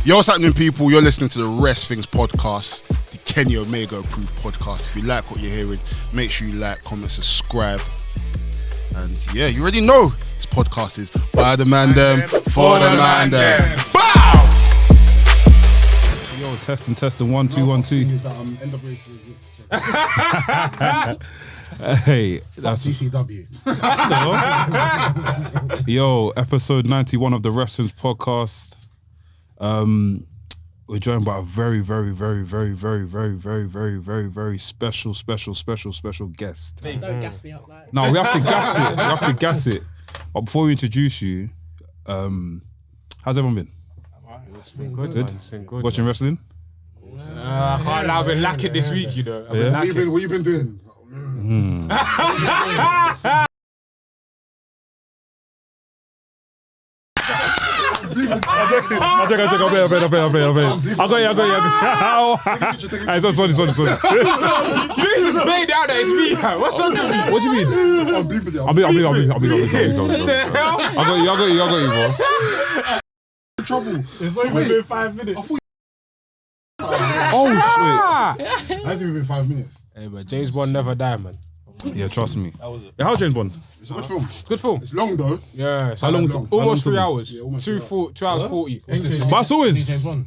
Yo, what's happening, people? You're listening to the WRESTHINGS podcast, the Kenny Omega approved podcast. If you like what you're hearing, make sure you like, comment, subscribe. And yeah, you already know this podcast is by the man them, for the man them. Bow! Yo, testing, 1 2 1 2. Hey, that's CCW. Yo, episode 91 of the WRESTHINGS podcast. We're joined by a very special guest. Don't gas me up, like. No, we have to gas it. We have to gas it. But before we introduce you, how's everyone been? It's been good, Good? man. It's been good. Watching wrestling? I can't lie, I've been lacking this week, you know. I've been What lacking. you been doing? I'll bet. I got you. Hey, sorry. You just made out that it's me. What's wrong with you? What do you mean? I'm beefing you. I'll be. What the hell? I got you, bro. in trouble. It's only been 5 minutes. Oh, Hasn't even been 5 minutes. Hey, man, James Bond never die, man. shit. Yeah, trust me. Yeah, how's James Bond? It's a good film. Good film. It's long though. Yeah. How long? Almost 3 how long hours. Yeah, almost 2 hours 40. But I saw his. Venom.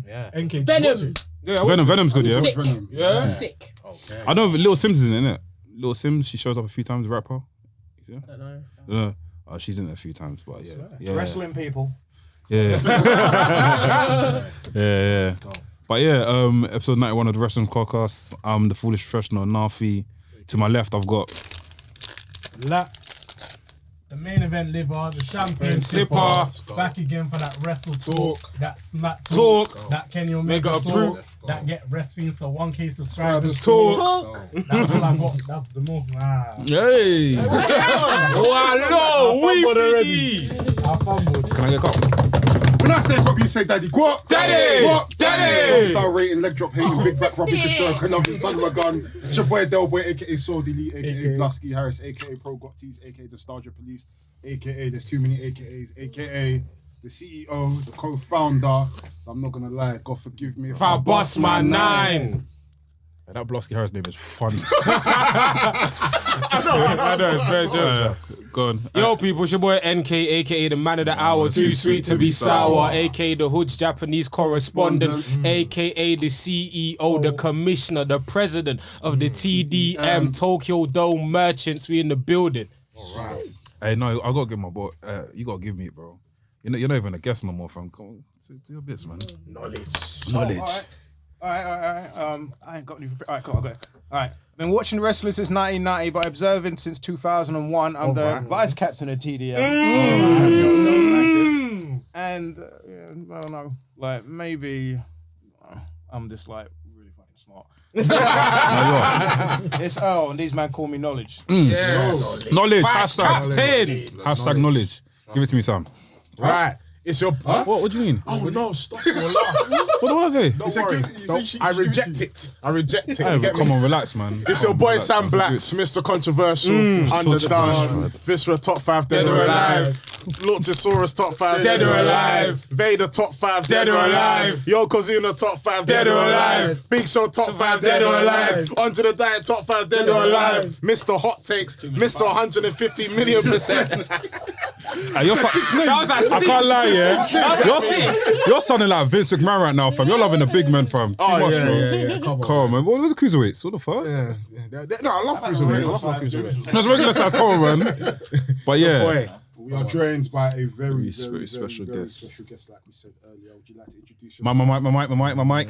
Yeah, Venom's good, yeah. Sick. Venom. Yeah. Sick. I know Little Sims is in it, innit? Little Sims, she shows up a few times, the rapper. I don't know. Oh, she's in it a few times, but yeah. Wrestling people. Yeah. yeah. But yeah, episode 91 of the WRESTHINGS podcast. I'm the foolish professional, Nafi. To my left, I've got Laps, the main event liver, the champagne Sipper. sipper, back again for that wrestle talk, that smack Talk. talk, that Kenny Omega Mega talk, that get WRESTHINGS to 1K subscribers Talk. That's all I got. That's the move. Hey. Oh, hello. We I fumbled. Can I get a cup? When I say what you say, Daddy, what? Daddy! What? Daddy! Star rating, leg drop hating, big back rubbing, stroke, another son of a gun. It's your boy Delboy, aka Sword Elite, aka Blasky Harris, aka Pro Gotties, aka Nostalgia Police, aka There's Too Many AKAs, aka the CEO, the co-founder. So I'm not gonna lie, God forgive me If I bust my 9. That Blosky Harris name is funny. I know, it's very joke. Go on. Yo, people, it's your boy NK, aka the man of the hour, too sweet to be sour, aka the Hood's Japanese correspondent, aka the CEO, the commissioner, the president of the TDM, Tokyo Dome Merchants. We in the building. Hey, no, I gotta give my boy. You gotta give me it, bro. You're not even a guest no more, fam. Come on, do your bits, man. Knowledge. All right. I ain't got any. All right, cool. I'll go. All right. Been watching wrestling since 1990, but observing since 2001. I'm the vice captain of TDM. And I don't know, like maybe I'm just like really fucking smart. It's and these man call me knowledge. Yes. Knowledge. Vice captain. Hashtag knowledge. Give it to me, Sam. Right. It's your. What do you mean? Oh no! Stop! What did I say? Don't worry. I reject it. Hey, You get me? come on, relax, man. It's your boy Sam Blacks, Mr. Controversial, Underdone, Viscera Top 5, Dead or Alive, Luchasaurus Top 5, Dead or Alive. Vader Top 5, Dead or Alive. Yokozuna Top 5, Dead or Alive. Big Show Top 5, Dead or Alive, Andre the Giant Top 5, Dead or Alive, Mr. Hot Takes, Mr. 150 million %. Hey, you're That was like 6. I can't lie, yeah. That was like 6. You're sounding like Vince McMahon right now, fam. You're loving the big man, fam. Too much, bro. Yeah. Come on, man. What was the cruiserweights? What the fuck? No, I love cruiserweights. I love my cruiserweights. That's regular size, come on, man. But yeah. We are joined by a very special guest. Special guest, like we said earlier. Would you like to introduce My yourself? mic.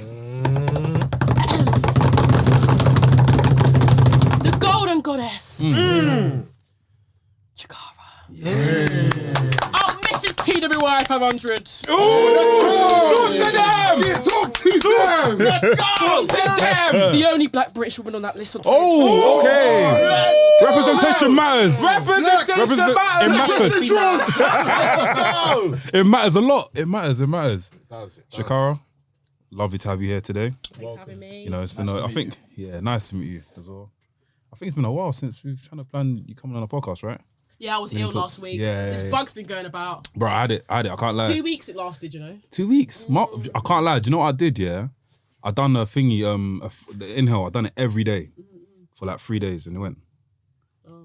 The Golden Goddess. Chakara. Oh, Mrs. PWI 500. Talk to them. Talk to them! Let's go. Talk to them. The only black British woman on that list on Twitter. Oh, okay. Let's go. Representation matters. Representation matters. It matters a lot. It matters. Does it? Chakara, lovely to have you here today. Thanks for having me. You know, it's been, nice to meet you as well. I think it's been a while since we've trying to plan you coming on a podcast, right? Yeah, I was ill last week. Yeah, This yeah. bug's been going about. Bro, I had it. I can't lie. 2 weeks it lasted, you know. 2 weeks. I can't lie. Do you know what I did? Yeah, I done a thingy. The inhale. I done it every day for like 3 days, and it went.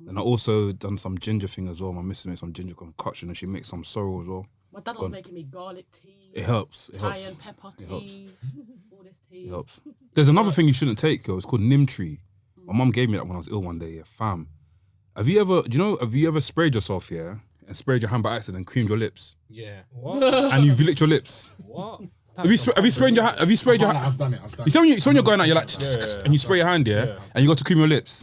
And I also done some ginger thing as well. My missus made some ginger concoction, and she makes some sorrel as well. My dad was making me garlic tea. It helps. It helps. Cayenne pepper tea. helps. All this tea. It helps. There's another thing you shouldn't take, yo. It's called Nim Tree. My mum gave me that when I was ill one day. Yeah, fam. Have you ever sprayed yourself, yeah, and sprayed your hand by accident and creamed your lips? Yeah. What? And you've licked your lips? What? Have you sprayed your hand? Have you sprayed your hand? I've done it. You see when you're going out, you're like, and you spray your hand, yeah, and you got to cream your lips.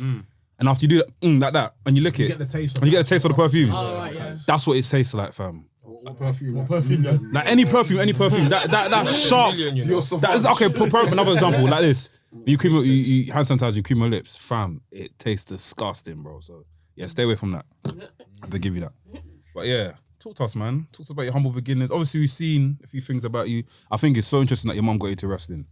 And after you do that, like that, and you lick it, get the taste of and you get the taste of the perfume. Oh, right, yeah. That's what it tastes like, fam. What perfume? What perfume? Like any perfume. That sharp. To your That is okay. Another example, like this. You cream, you hand sanitizer, you cream your lips, fam. It tastes disgusting, bro. So yeah, stay away from that. I have to give you that. But yeah, talk to us, man. Talk to us about your humble beginnings. Obviously, we've seen a few things about you. I think it's so interesting that your mum got into wrestling.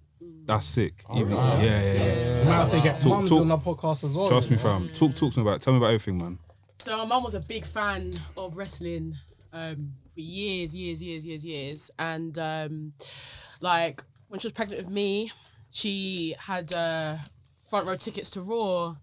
That's sick. Yeah. You might have to get mums on the podcast as well. Trust me, fam. Talk to me about it. Tell me about everything, man. So my mum was a big fan of wrestling for years. And like when she was pregnant with me, she had front row tickets to Raw.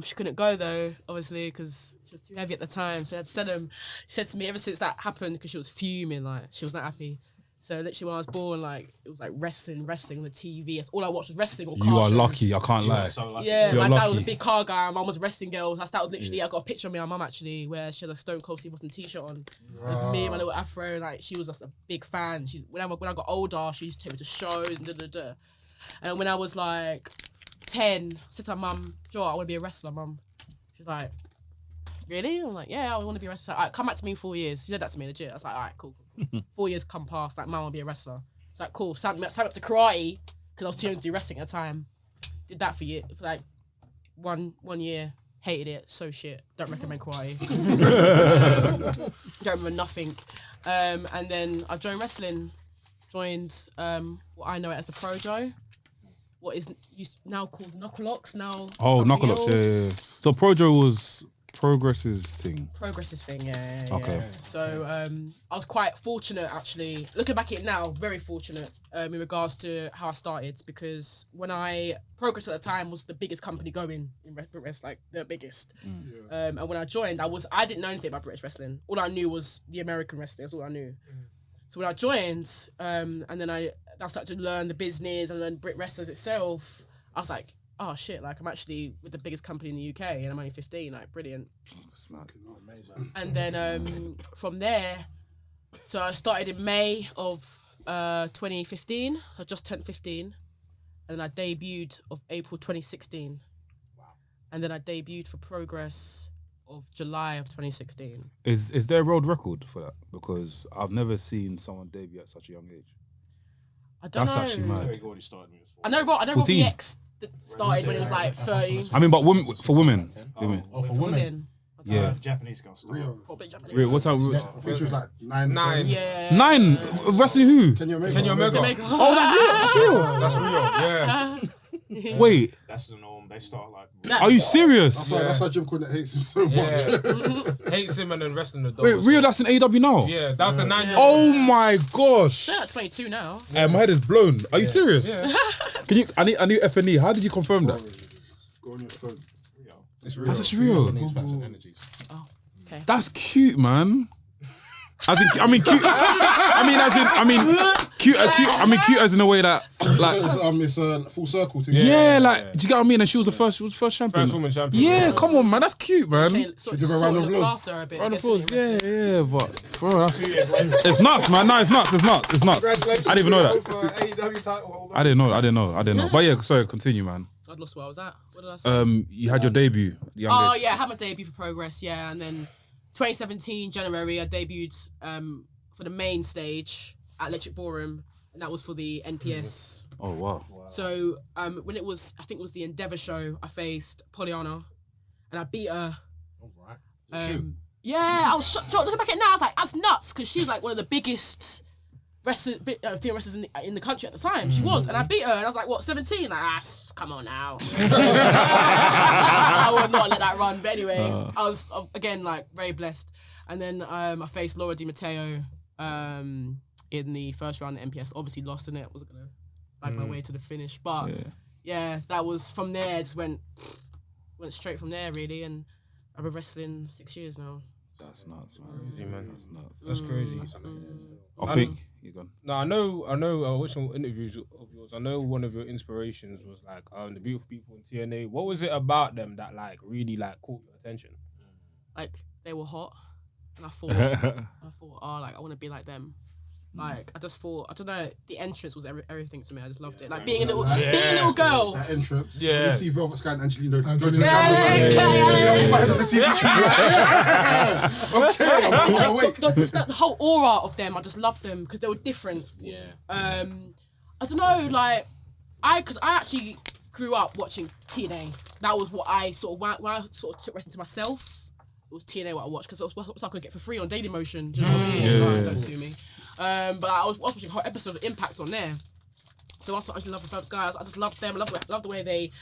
She couldn't go though, obviously, because she was too heavy at the time. So I had to send them. She said to me ever since that happened, because she was fuming, like she was not happy. So literally when I was born, like it was like wrestling on the TV. That's all I watched was wrestling or car You are shows. lucky. I can't lie. Yeah, You're my dad was a lucky. big car guy. My mum was a wrestling girl. That was literally, I got a picture of me and my mum actually, where she had a Stone Cold Steve Austin t-shirt on. Just me and my little afro. Like she was just a big fan. When I got older, she used to take me to shows and And when I was like 10, I said to my mum, "Jo, I want to be a wrestler, mum." She's like, "Really?" I'm like, "Yeah, I want to be a wrestler." All right, come back to me in 4 years. She said that to me legit. I was like, "All right, cool." 4 years come past. Like, "Mum, I want to be a wrestler." It's like, cool. Signed me up to karate because I was too young to do wrestling at the time. Did that for like one year. Hated it. So shit. Don't recommend karate. Don't remember nothing. And then I joined wrestling. Joined what I know as the Projo. What is now called Knucklelocks. Now. Oh, something Knucklelocks. Yeah. else. So Projo was Progress's thing. Progressive thing, yeah. Okay. So I was quite fortunate, actually. Looking back at it now, very fortunate in regards to how I started, because when Progress at the time was the biggest company going in BritWrest, like the biggest. And when I joined, I didn't know anything about British wrestling. All I knew was the American wrestling. That's all I knew. So when I joined, and then I started to learn the business and learn BritWrest as itself, I was like, oh shit, like I'm actually with the biggest company in the UK and I'm only 15, like brilliant. And then from there, so I started in May of 2015. I just turned 15. And then I debuted of April 2016. Wow. And then I debuted for Progress of July of 2016. Is there a world record for that? Because I've never seen someone debut at such a young age. I don't know. That's actually mad. I know Rob 14. BX started when it was like 13. I mean, but for women. Women. Oh, for women. Yeah. Japanese girl started. Probably Japanese. Real, what time? I think she was like 9. Yeah. 9? Wrestling who? Can you make Oh, that's real. That's real. Yeah. Wait, That's the norm. They start like. are you serious? That's why Jim Cornette hates him so much. Yeah. Hates him and then wrestling the dog. Wait, real? That's in AEW now? Yeah, that was the 9-year-old. Oh my gosh. They're at 22 now. My head is blown. Are you serious? Can you? I need FNE. How did you confirm that? Go on your phone. It's real. That's actually real. Oh, okay. That's cute, man. As in, I mean, cute. Cute as in a way that, like, It's a full circle thing. yeah, like, do you get what I mean? And she was the first champion. First woman champion. Yeah, come on, man, that's cute, man. Okay, sort give her a of round of looked applause. after her a bit. Round of guessing applause. it was- Yeah, but bro, that's it's nuts, man. No, it's nuts. I didn't even know that. I didn't know. But yeah, sorry, continue, man. I'd lost where I was at. What did I say? You had your debut. At young Oh age. yeah, I had my debut for Progress, yeah, and then 2017 January I debuted for the main stage at Electric Ballroom, and that was for the NPS. Oh wow. So when it was, I think it was the Endeavour show, I faced Pollyanna, and I beat her. Yeah, I was shocked. Looking back at it now, I was like, that's nuts, because she's like one of the biggest female wrestlers in the country at the time. She was, and I beat her, and I was like, what, 17? Like, come on now. I would not let that run. But anyway, I was again like very blessed. And then I faced Laura Di Matteo in the first round at MPS. Obviously lost in it. Wasn't gonna bag my way to the finish, but yeah, that was from there. Just went straight from there really, and I've been wrestling 6 years now. That's nuts, Crazy, man. That's nuts. That's crazy. I think you're gone. No, I know. Watching interviews of yours, I know one of your inspirations was like the beautiful people in TNA. What was it about them that like really like caught your attention? Like they were hot, and I thought, oh, like I want to be like them. Like I just thought, I don't know, the entrance was everything to me. I just loved it. Like being a little girl. That entrance. Yeah. You see Velvet Sky and Angelino go to the Yeah. camera. My head on the TV screen. Okay, I'm awake. The whole aura of them, I just loved them because they were different. Yeah. I don't know, like because I actually grew up watching TNA. That was what I sort of when I sort of took wrestling to myself. It was TNA what I watched because it was what I could get for free on Daily Motion. Do you know what I mean? Yeah. Don't sue me. But I was watching a whole episode of Impact on there. So that's what I actually love about guys. I just loved them. I love the way they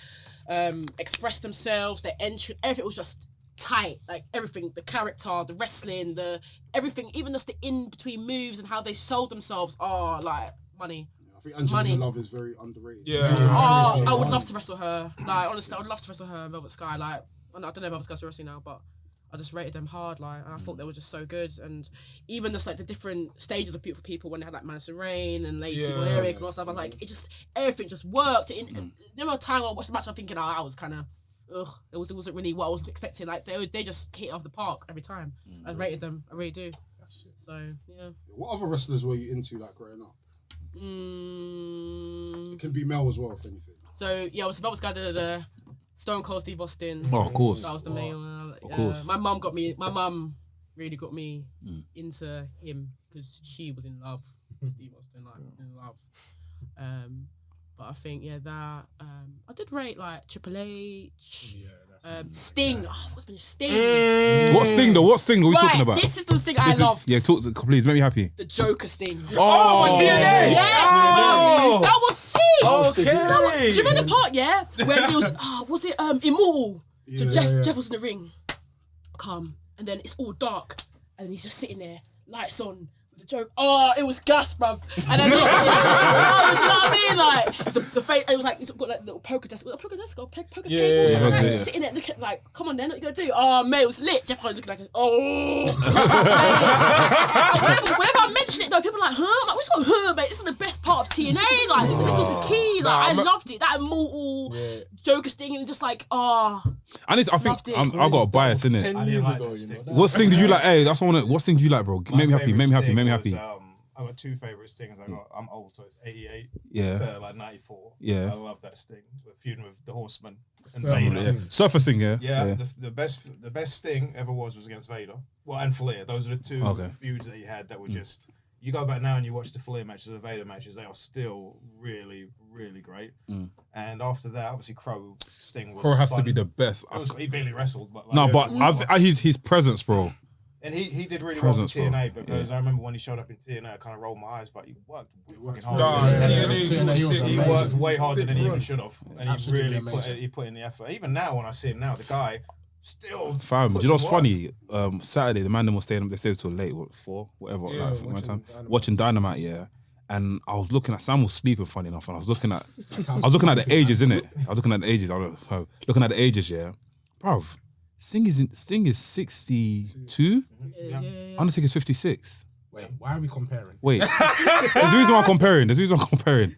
expressed themselves, their entrance, everything was just tight. Like everything, the character, the wrestling, the everything, even just the in-between moves and how they sold themselves are like money. I think Angelina Love is very underrated. Yeah. Oh, I would love to wrestle her. Like honestly, I would love to wrestle her, Velvet Sky. Like I don't know Velvet Sky's wrestling now, but I just rated them hard, like, and I thought they were just so good. And even just like the different stages of Beautiful People when they had like Madison Rain and Lacey and Eric and all that stuff, I was like, everything just worked. There were times when I watched the match, I'm thinking, I was kind of, it wasn't really what I was expecting. Like they just hit it off the park every time. I rated them, I really do. So yeah. What other wrestlers were you into like growing up? It can be male as well, if anything. So yeah, was Velvet Sky the Stone Cold Steve Austin. Oh, of course. That was the main one. Of course. My mum really got me into him because she was in love with Steve Austin, like in love. But I think that I did rate like Triple H. Sting. Oh, what's been Sting? What Sting though? What Sting are we talking about? This is the Sting I loved. Yeah, please make me happy. The Joker Sting. Oh, TNA. Yes, Oh. that was sick. Okay. Do you remember the part? Yeah, where it was it Immortal? So Jeff was in the ring, calm, and then it's all dark, and he's just sitting there, lights on. The joke, it was gas, bruv. And then, do you know what I mean? Like the face, it was like he's got like little poker desk, or poker table, just sitting there looking like, come on, then what you gonna do? Oh, mate, it was lit. Jeff Hardy looking like, whenever I mention it though, people are like, huh? I'm like, what's got mate? This is the best part of TNA. Like this was the key. Like I loved it. That Immortal Joker Sting, and just like, I think I got a bias in it. 10 years ago, you know. What Sting did you like? Hey, that's what Sting did you like, bro? Make me happy. I've got two favourite Stings. I'm old, so it's 88 Yeah. to like 94. Yeah. I love that Sting. We're feuding with the Horseman and Vader. Surfer Sting, yeah. Yeah, the best Sting ever was against Vader. Well, and Flair. Those are the two feuds that he had that were just. You go back now and you watch the Flair matches, the Vader matches. They are still really, really great. And after that, obviously, Sting was. Crow has fun. to be the best. He barely wrestled, but like, No, but his presence, bro. And he did really well in TNA because I remember when he showed up in TNA, I kind of rolled my eyes, but he worked hard. He worked way harder than he even should have, and he really put in the effort. Even now, when I see him now, the guy still. Fam, do you know what's funny? Saturday, the man them was staying up. They stayed till late, 4, whatever. Yeah, like, my time watching Dynamite. Yeah, and I was looking at Sam was sleeping. Funny enough, and I was looking at the ages, innit? I was looking at the ages. Looking at the ages, yeah, bro. Sting is 62. Undertaker's 56. Wait, why are we comparing? Wait, there's a reason why I'm comparing.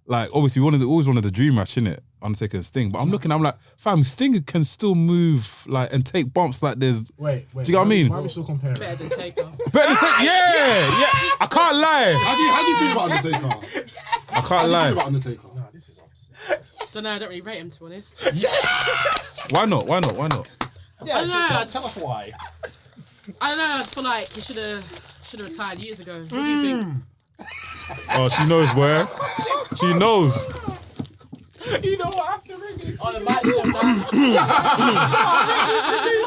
Like, obviously, always wanted the dream match, innit? Undertaker and Sting. But I'm like, fam, Sting can still move like and take bumps like there's. Wait. Do you get what I mean? Why are we still comparing? better than Taker. Yeah. I can't lie. How do you feel about Undertaker? I can't lie. About Undertaker? No, this is upset. Don't know. I don't really rate him, to be honest. Why not? Yeah, I don't know, tell us why. I don't know. I just feel like he should have retired years ago. What do you think? Oh, she knows where. She knows. You know what? After ringing. Oh, the mic's gone down.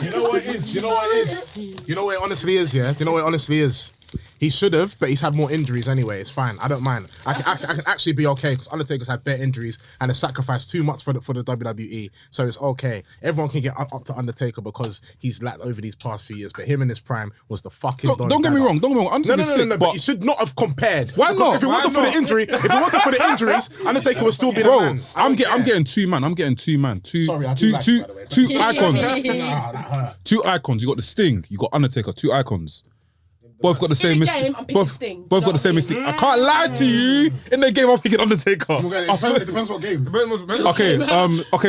You know what it is? You know what it honestly is, yeah? You know what it honestly is? He should have, but he's had more injuries anyway. It's fine. I don't mind. I can actually be okay because Undertaker's had bare injuries and has sacrificed too much for the WWE. So it's okay. Everyone can get up to Undertaker because he's lacked over these past few years. But him in his prime was the fucking. Don't get me wrong. Undertaker's sick, no. But he should not have compared. Why not? If it wasn't for the injury, if it wasn't for the injuries, Undertaker would still be the man. I'm getting two man. Sorry, I do like it, by the way. Two icons. That hurt. Two icons. You got the Sting. You got Undertaker. Two icons. Both got the same In the game, I'm picking Sting. Both got the same mystique. I can't lie to you. In the game, I'm picking Undertaker. It depends what game. Okay,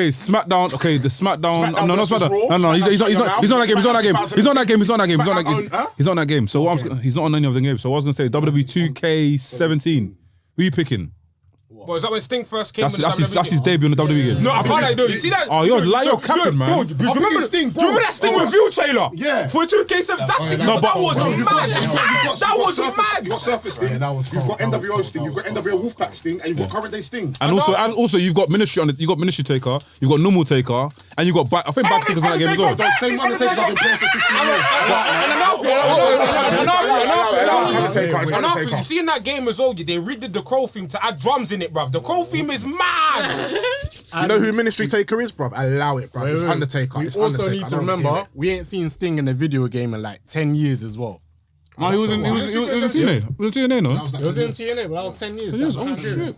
Smackdown. Okay, the Smackdown. No, not versus Smackdown. Raw, No, he's Smackdown on that game. He's on that game. He's on that game. He's on that game. He's on that game. Smackdown, He's on that game. So he's not on any of the games. So what I was gonna say, WWE 2K17. Who you picking? But is that when Sting first came? That's his debut on the WWE game. No, I can't. You see that? Oh, you're capping, man. Do you remember that Sting review trailer? Yeah. For 2K7, that's the No, but- that was mad. That was Surface, mad. You got Surface Sting. that was You've cold. got NWO Sting. You've got NWO Wolfpack Sting, and you've got current day Sting. And also you've got Ministry on it. You got Ministry Taker. You got Normal Taker, and you got I think Backtaker's on that game as well. Those same Undertakers have been playing for 15 years. You see in that game as well, they redid the Crow theme to add drums in it, bruv. The Crow theme is mad. You know who Ministry Taker is, bruv? Allow it, bruv. It's Undertaker. We It's also Undertaker. need to remember, we ain't seen Sting in a video game in like 10 years as well. No, he was in TNA. He was in TNA, no? It was in TNA, but that was 10 years. That was shit.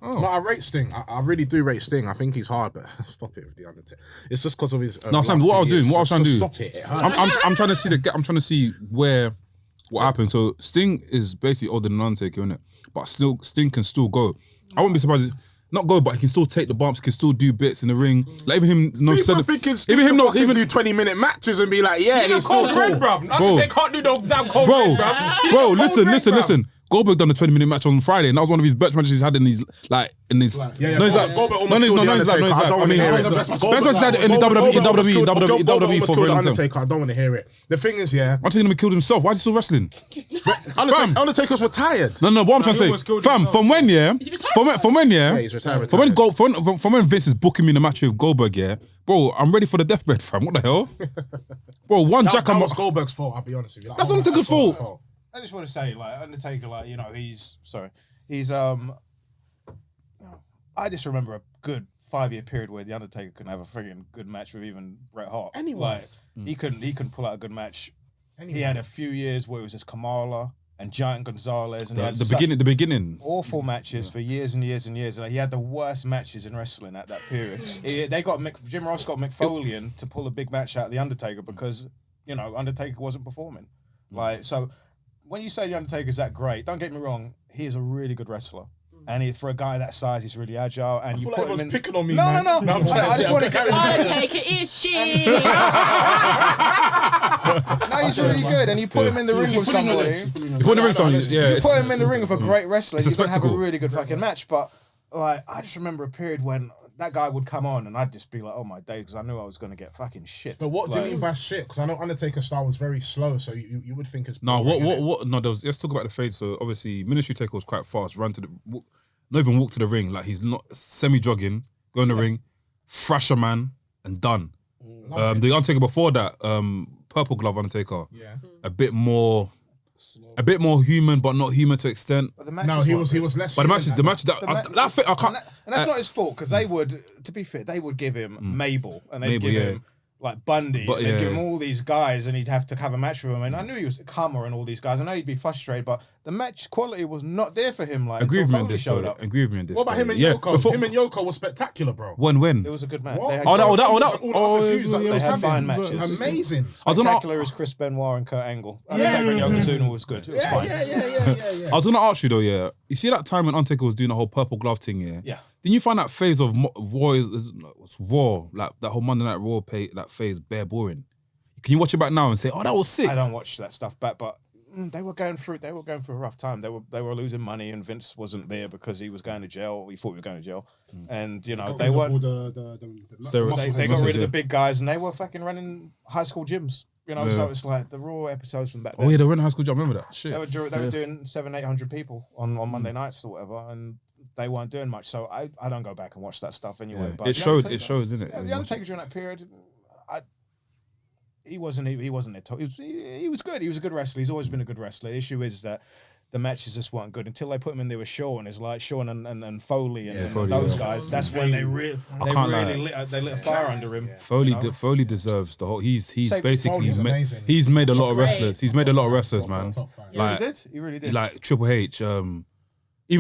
No, I rate Sting. I really do rate Sting. I think he's hard, but stop it with the Undertaker. It's just because of his. No, Sam, what I was doing, what I was trying to do. Stop it. It hurts. I'm trying to see I'm trying to see what happened. So Sting is basically older than Undertaker, isn't it? But still, Sting can still go. I wouldn't be surprised. Not go, but he can still take the bumps. Can still do bits in the ring. Like even him, no. People thinking Sting can fucking do 20-minute matches and be like, yeah, he's still Cold red, cool. bruv. Undertaker can't do no damn cold red, bruv. Bro, listen. Goldberg done a 20-minute match on Friday, and that was one of his best matches he's had in his Goldberg almost killed the Undertaker. I don't want to hear it. Best match he's had in WWE for a very long time. Undertaker, I don't want to hear it. The thing is, yeah, I'm telling him he killed himself. Why is he still wrestling? Undertaker's retired. No, what I'm trying to almost say, killed fam, himself. from when, yeah, from when, yeah, He's retired. from when Vince is booking me in a match with Goldberg, yeah, bro, I'm ready for the deathbed, fam. What the hell, bro? That was Goldberg's fault. I'll be honest with you. That's Undertaker's fault. I just want to say, like, Undertaker, like, you know, he's I just remember a good 5-year period where the Undertaker couldn't have a friggin' good match with even Bret Hart. Anyway. Like, he couldn't pull out a good match. He had a few years where it was just Kamala and Giant Gonzalez, and The beginning. awful matches for years and years and years. And he had the worst matches in wrestling at that period. Jim Ross got McFolian to pull a big match out of the Undertaker because, you know, Undertaker wasn't performing. Like, so when you say the Undertaker's that great, don't get me wrong, he is a really good wrestler. And for a guy that size, he's really agile. And you put him in. picking on me. No. I just want to get. Undertaker is shit. No, he's really good, and you put him in the ring with somebody. You put the ring on, yeah. You put him in the ring with a great wrestler, it's a you're gonna have a spectacle. really good fucking match. But like, I just remember a period when that guy would come on, and I'd just be like, "Oh my day," because I knew I was gonna get fucking shit. But what do Like, you mean by shit? Because I know Undertaker's style was very slow, so you would think it's No, boring, innit? what? No, let's talk about the fade. So obviously, Ministry Taker was quite fast. Run to the, not even walk to the ring. Like he's not semi-jogging. Go in the ring, thrash a man, and done. The Undertaker before that, Purple Glove Undertaker. Yeah. A bit more human, but not human to extent. but the match No, he was less. But human the than match that I can't. and that's not his fault because they would, to be fair, they would give him Mabel and they'd Mabel, give yeah. him like Bundy, But, and they'd yeah. give him all these guys, and he'd have to have a match with him. And I knew he was Kama and all these guys. I know he'd be frustrated, but the match quality was not there for him. Like Agree with me until on Foley this. showed Though. up. Agree with me on this. What about him and yeah, Yoko? before- Him and Yoko was spectacular, bro. when? It was a good match. What? They had All the other yeah, feuds that They was had having. fine matches. Amazing. I was gonna, Spectacular as Chris Benoit and Kurt Angle. Undertaker and Yokozuna was good. It was fine. Yeah. I was gonna ask you though, yeah. You see that time when Undertaker was doing the whole purple glove thing, yeah? Yeah. Didn't you find that phase of Raw, like that whole Monday Night Raw that phase, bare boring? Can you watch it back now and say, "Oh, that was sick"? I don't watch that stuff back, but they were going through a rough time. They were losing money, and Vince wasn't there because he was going to jail. He thought he was going to jail, and you know they weren't. They got rid of the big guys, and they were fucking running high school gyms. You know, so it's like the Raw episodes from back then. Oh yeah, they were in high school. I remember that. Shit. They were doing 700-800 people on Monday nights or whatever, and they weren't doing much. So I don't go back and watch that stuff anyway. Yeah. But It shows, didn't it? The Undertaker during that period, he wasn't their top. He was good. He was a good wrestler. He's always been a good wrestler. The issue is that the matches just weren't good until they put him in there with Shawn. It's like Shawn and Foley and Foley, those yeah. guys. That's when they lit a fire under him. Foley deserves the whole. He's basically Foley's amazing. he's made a lot of great. wrestlers. He's made a lot of wrestlers, man. Top five. Like He really did. like Triple H, even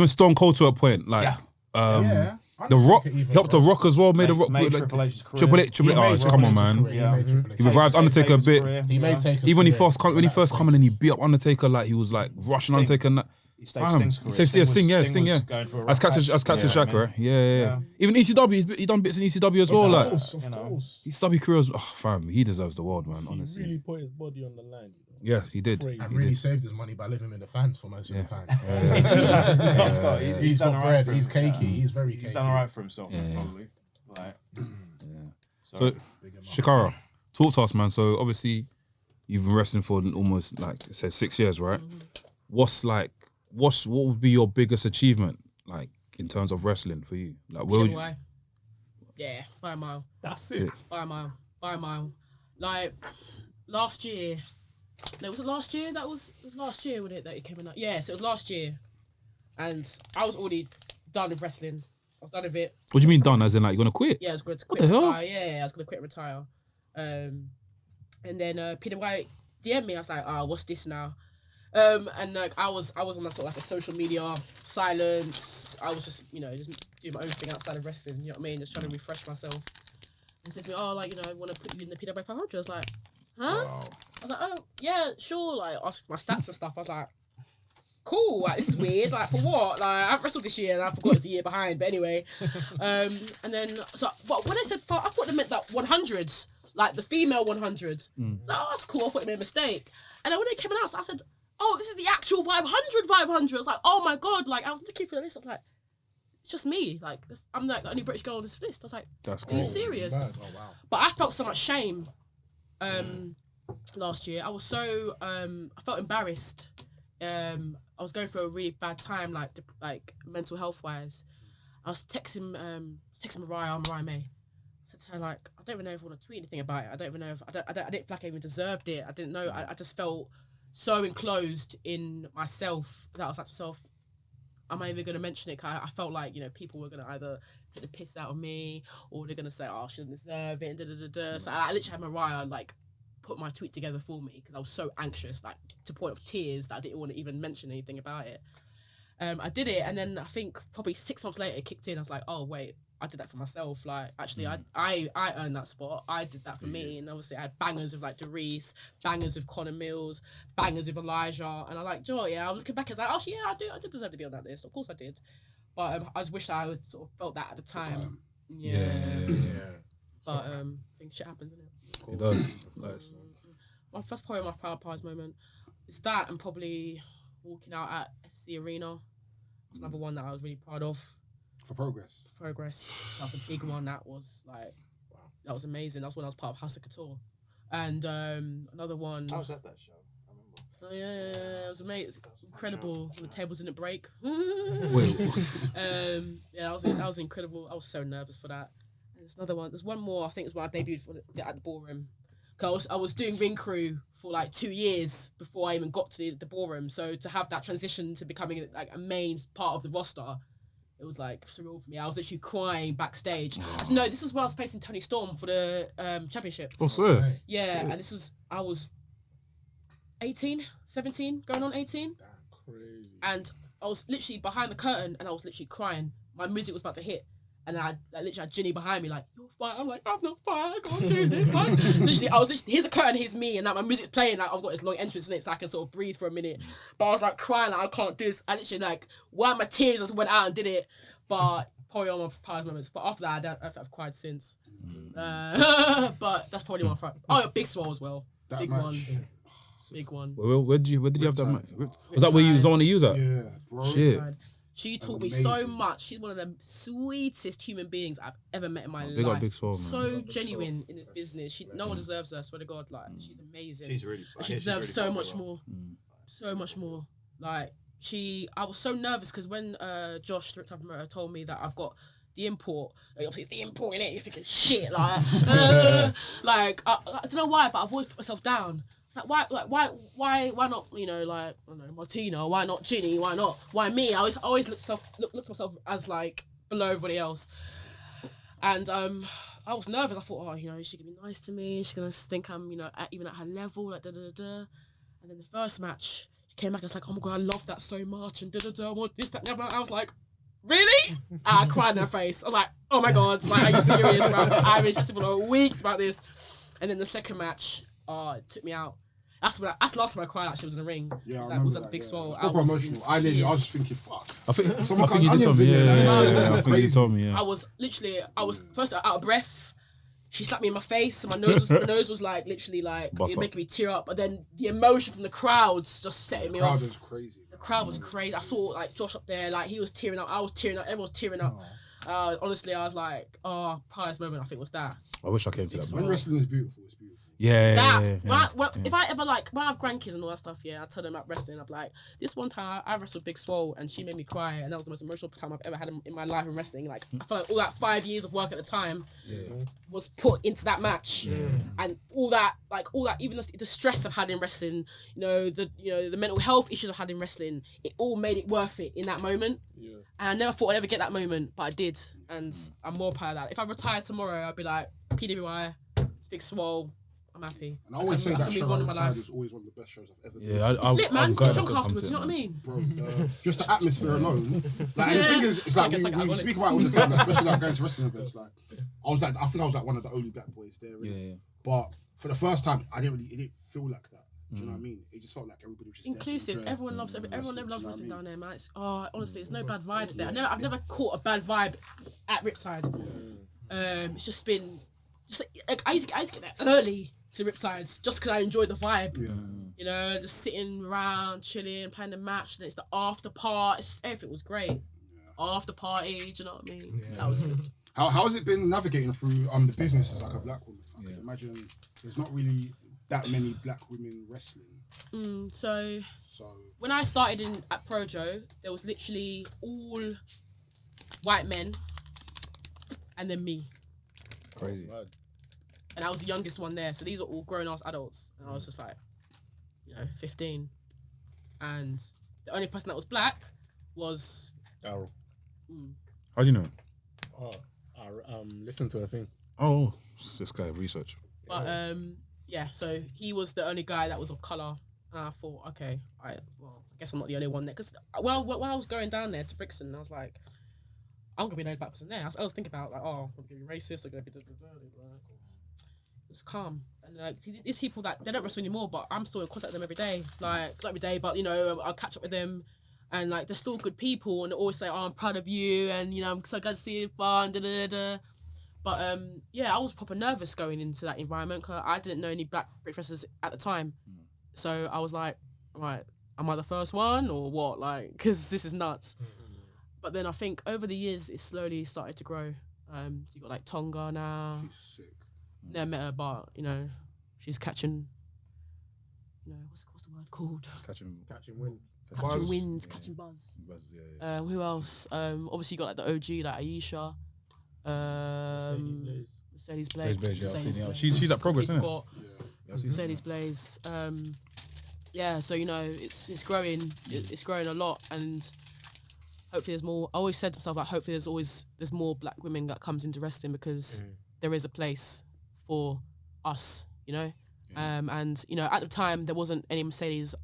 Stone Cold to a point. Like Yeah. The Rock, he helped the Rock as well. Made the Rock. Made like, Triple H's career. Triple H. He made Oh, come on, Triple H's man. career. He made Triple H. He revived Undertaker a bit. He made Taker's Even when he career. first come in and he beat up Undertaker, like he was like rushing Undertaker. And that. He saved Sting's career. Sting, was going for a As Captain Chakra, yeah. Even ECW, he done bits in ECW as well. Like Of course. ECW career was, fam, he deserves the world, man. He Honestly, really put his body on the line. yeah, he did. Crazy. And really saved his money by living in the fans for most of the time. He's got done bread. for He's him. cakey. He's very cakey. He's done all right for himself, probably. Like, So, Chakara, talk to us, man. So obviously, you've been wrestling for almost like it says 6 years, right? What would be your biggest achievement, like in terms of wrestling for you? Like, where would you? Yeah, by a mile. That's it. By a mile. Like last year. No, was it last year? It was last year, wasn't it, that it came out? Yes, it was last year. And I was already done with wrestling. I was done with it. What do you mean done? As in, like, you're gonna quit? Yeah, I was going to What quit the and hell? retire. Yeah, I was going to quit and retire. And then Peter White DM'd me. I was like, what's this now? And like I was on that sort of like a social media silence. I was just, just doing my own thing outside of wrestling. You know what I mean? Just trying to refresh myself. And he said to me, I want to put you in the PW 500. I was like, huh? Wow. I was like, oh yeah, sure. Like asked for my stats and stuff. I was like, cool. Like this is weird. Like for what? Like I've wrestled this year and I forgot it's a year behind. But anyway, and then but when I said, I thought they meant that 100s, like the female 100. So, that's cool. I thought it made a mistake. And then when it came out, I said, oh, this is the actual 500. I was like, oh my God. Like, I was looking for the list. I was like, it's just me. Like, I'm like the only British girl on this list. I was like, That's are cool. you serious? Oh, wow. But I felt so much shame last year. I was so, I felt embarrassed. I was going through a really bad time, like mental health wise. I was texting Mariah May. I said to her, like, I don't even know if I want to tweet anything about it. I don't even know if, I didn't feel like I even deserved it. I didn't know. I just felt so enclosed in myself that I was like to myself, am I even going to mention it? 'Cause I felt like, people were going to either take the piss out of me or they're going to say, oh, she doesn't deserve it, and So I literally had Mariah, like, put my tweet together for me because I was so anxious, like, to the point of tears that I didn't want to even mention anything about it. I did it, and then I think probably 6 months later it kicked in. I was like, oh, wait, I did that for myself. Like, actually, I earned that spot. I did that for me. And obviously, I had bangers of, like, DeReese, bangers of Connor Mills, bangers of Elijah. And I like, Joe, yeah, I was looking back and I was like, oh, yeah, I did deserve to be on that list. Of course I did. But I just wish I would sort of felt that at the time. Yeah. But I think shit happens, isn't it? It does. Nice. My first probably my proud prize moment is that, and probably walking out at SC Arena. That's another one that I was really proud of. For progress. That was a big one. That was like, wow, that was amazing. That was when I was part of House of Couture. And another one. I was at that show. I remember. Oh yeah, it was amazing. Incredible. When the tables didn't break. Wait. Yeah, that was incredible. I was so nervous for that. And there's another one. There's one more. I think it was when I debuted at the ballroom. Cause I was doing ring crew for like 2 years before I even got to the ballroom. So to have that transition to becoming like a main part of the roster, it was like surreal for me. I was literally crying backstage. So, no, this was when I was facing Tony Storm for the championship. Oh, sir. Yeah, and I was 18, 17, going on 18. Damn, crazy. And I was literally behind the curtain and I was literally crying. My music was about to hit. And I literally had Ginny behind me, like, you're fine. I'm like, I'm not fine. I can't do this. Like, literally, here's the curtain, here's me. And like, my music's playing. Like, I've got this long entrance in it so I can sort of breathe for a minute. But I was like crying, like, I can't do this. I literally, like, my tears just went out and did it. But probably all my proud moments. But after that, I've cried since. But that's probably my favorite. Oh, Big Swole as well. That Big match. one. Big one. Where did you have that match? Was that where you was the one to use that? Yeah, bro. Shit. She taught me so Amazing. much. She's one of the sweetest human beings I've ever met in my Big up life. Big Swole, man. So genuine in this business. No one deserves her. I swear to God, like she's amazing. She's really. And she deserves so much more. So much more. Like I was so nervous because when Josh, the director of promoter, told me that I've got the import. Like, obviously, it's the import in it. You're thinking shit, like, I don't know why, but I've always put myself down. It's like why not? You know, like I don't know, Martina. Why not Ginny? Why me? I always look to myself as like below everybody else, and I was nervous. I thought, oh, you know, is she gonna be nice to me? Is she gonna think I'm, you know, even at her level, like da da da. And then the first match, she came back and was like, oh my god, I love that so much, and da da da. What this, that, and the other. I was like, really? I cried in her face. I was like, oh my god, like, are you serious, bro? I've been stressing for weeks about this. And then the second match, it took me out. That's the last time I cried. Actually, was in the ring. Yeah, it was at the Big Swole. I was emotional. I was just thinking, fuck. I think Someone you did tell me. Yeah, I think you told me. Yeah. I was first out of breath. She slapped me in my face, and my nose was like literally like it making me tear up. But then the emotion from the crowds just setting me off. The crowd was crazy. The crowd was crazy. I saw like Josh up there, like he was tearing up. I was tearing up. Everyone was tearing up. Honestly, I was like, oh, proudest moment I think was that. I wish I came to that. When wrestling is beautiful, it's beautiful. Yeah. If I ever like when I have grandkids and all that stuff, I tell them about wrestling. I'm like, this one time I wrestled Big Swole and she made me cry, and that was the most emotional time I've ever had in my life in wrestling. Like I feel like all that 5 years of work at the time was put into that match, and all that, even the stress I've had in wrestling, the mental health issues I've had in wrestling, it all made it worth it in that moment. Yeah. And I never thought I'd ever get that moment, but I did, and I'm more proud of that. If I retired tomorrow, I'd be like, PWI, it's Big Swole. I'm happy. And I always say that show I retired was always one of the best shows I've ever been to. It's lit, man. It's got drunk afterwards, you know what I mean? Bro, just the atmosphere alone. Like, and the thing is, it's like we speak about it all the time, like, especially like going to wrestling events. Like, I think I was like one of the only black boys there. Really. Yeah. But for the first time, it didn't feel like that. Do you know what I mean? It just felt like everybody was just inclusive. Everyone loves wrestling down there, man. Honestly, it's no bad vibes there. I've never caught a bad vibe at Riptide. It's just been like I used to get there early to Riptides just because I enjoyed the vibe. Yeah. You know, just sitting around, chilling, playing the match, and it's the after part. It's just, everything was great. Yeah. After party, do you know what I mean? Yeah. That was good. How has it been navigating through the business as like a black woman? I can imagine there's not really that many black women wrestling. So when I started at Projo, there was literally all white men and then me. Crazy. And I was the youngest one there, so these are all grown-ass adults. And I was just like, 15. And the only person that was black was... Daryl. How do you know? Oh, I listened to a thing. Oh, this guy research. But, so he was the only guy that was of colour. And I thought, okay, I guess I'm not the only one there. Because, when I was going down there to Brixton, I was like, I'm going to be the only black person there. I was thinking about, like, I'm going to be racist, I'm going to be... It's calm, and like these people that they don't wrestle anymore, but I'm still in contact with them every day. Like not every day, but I'll catch up with them, and like they're still good people, and they always say, "Oh, I'm proud of you," and I'm so glad to see you fun. Da, da, da. But I was proper nervous going into that environment because I didn't know any black wrestlers at the time, so I was like, right, am I the first one or what? Like, because this is nuts. But then I think over the years it slowly started to grow. So you got like Tonga now. She's sick. Never met her, but she's catching. What's the word called? Catching wind. Catching buzz. Buzz, yeah. Who else? Obviously you got like the OG, like Aisha. Mercedes Blaze. She's at Progress, isn't it? Mercedes Blaze. So it's growing. It's growing a lot, and hopefully there's more. I always said to myself, like, hopefully there's more black women that comes into wrestling because there is a place for us, and at the time there wasn't any Mercedes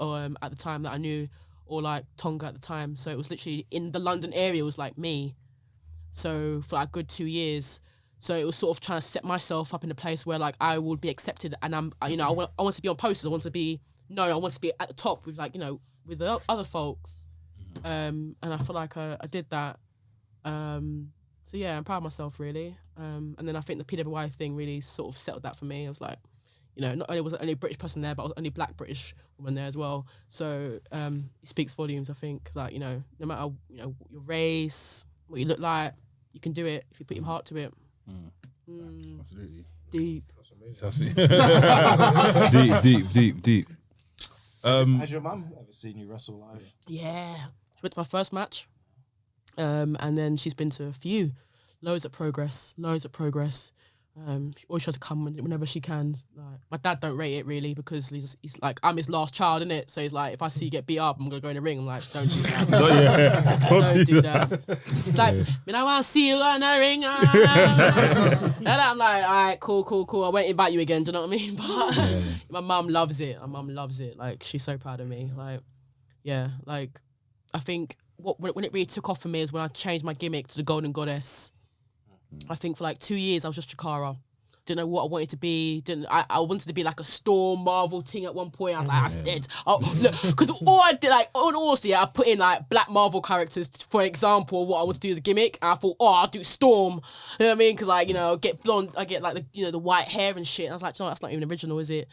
at the time that I knew, or like Tonga at the time, so it was literally in the London area. It was like me, so for like a good 2 years, so it was sort of trying to set myself up in a place where like I would be accepted, and I want to be on posters, I want to be at the top with like with the other folks, and I feel like I did that. So yeah, I'm proud of myself really. And then I think the PWI thing really sort of settled that for me. I was like, not only was I only a British person there, but I was only black British woman there as well. So it speaks volumes, I think. Like, no matter your race, what you look like, you can do it if you put your heart to it. Absolutely. Deep. Deep. Has your mum ever seen you wrestle live? Yeah. She went to my first match. And then she's been to a few, loads of progress. She always tries to come whenever she can. Like, my dad don't rate it really because he's like, I'm his last child, innit? So he's like, if I see you get beat up, I'm gonna go in the ring. I'm like, don't do that. Don't do that. It's like, I want to see you in the ring. And I'm like, all right, cool. I won't invite you again. Do you know what I mean? But my mum loves it. Like, she's so proud of me. Like, yeah, like, I think when it really took off for me is when I changed my gimmick to the Golden Goddess. I think for like 2 years I was just Chakara. Didn't know what I wanted to be. I wanted to be like a Storm Marvel thing at one point. I was like, that's dead. Because all I did, like, honestly, I put in like Black Marvel characters, for example, what I want to do as a gimmick. And I thought, I'll do Storm. You know what I mean? Because like, get blonde, I get like the white hair and shit. And I was like, no, that's not even original, is it?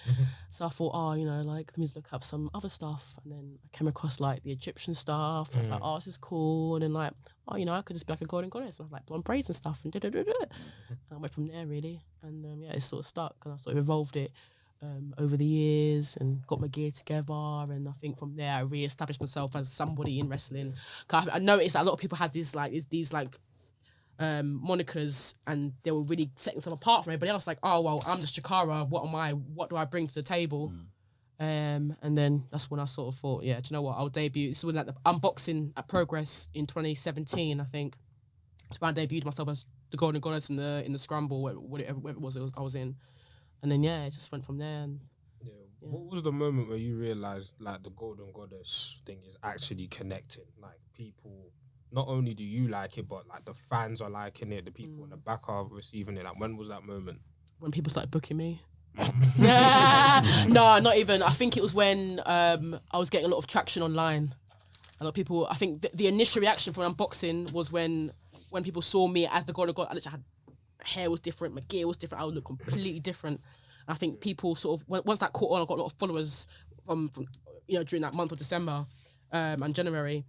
So I thought, like, let me just look up some other stuff. And then I came across like the Egyptian stuff. And I was like, this is cool. And then like, I could just be like a Golden Goddess. And I like blonde braids and stuff. And And I went from there really. And it sort of stuck. And I sort of evolved it over the years and got my gear together. And I think from there I re-established myself as somebody in wrestling. Cause I noticed that a lot of people had these monikers and they were really setting themselves apart from everybody else. Like, I'm just Chakara. What am I? What do I bring to the table? And then that's when I sort of thought, do you know what? I'll debut. This was like the unboxing at Progress in 2017, I think. So I debuted myself as the Golden Goddess in the Scramble, whatever it was I was in. And then it just went from there. And what was the moment where you realized like the Golden Goddess thing is actually connecting? Like, people, not only do you like it, but like the fans are liking it, the people in the back are receiving it. Like, when was that moment? When people started booking me. No, not even. I think it was when I was getting a lot of traction online. A lot of people, I think the initial reaction for unboxing was when people saw me as the Golden God. My hair was different, my gear was different, I would look completely different. And I think people sort of, once that caught on, I got a lot of followers from during that month of December and January.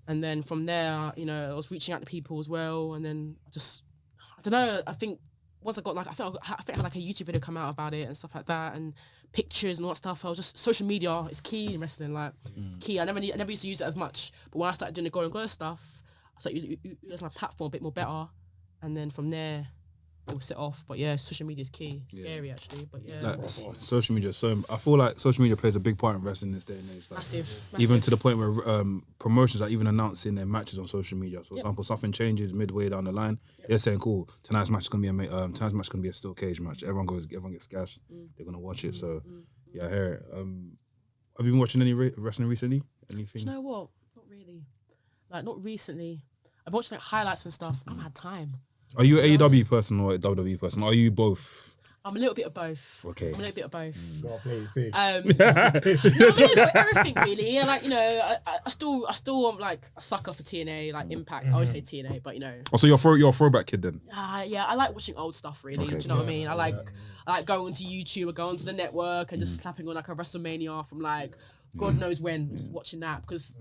And then from there, I was reaching out to people as well. And then I don't know, I think once I got I think I had like a YouTube video come out about it and stuff like that, and pictures and all that stuff. I was just, social media is key in wrestling, like key. I never used to use it as much, but when I started doing the Golden Goddess stuff, I started using my platform a bit more better, and then from there it was set off. But social media is key. Scary actually, but like, social media. So I feel like social media plays a big part in wrestling this day and age. Like, massive. Even to the point where promotions are even announcing their matches on social media. So, for example, something changes midway down the line. They're saying, "Cool, tonight's match is gonna be a steel cage match. Everyone gets gassed. They're gonna watch it." So, I hear it. Have you been watching any wrestling recently? Anything? Do you know what? Not really. Like, not recently. I've watched like highlights and stuff. I haven't had time. Are you an AEW person or a WWE person? Are you both? I'm a little bit of both. Okay. I'm a little bit of both. Gotta play it safe. No, everything really. And like, I still am like a sucker for TNA, like Impact. I always say TNA, but Oh, so you're a throwback kid then? Yeah, I like watching old stuff really. Okay. Do you know what I mean? I like going to YouTube or going to the network and just slapping on like a WrestleMania from like God knows when, just watching that, because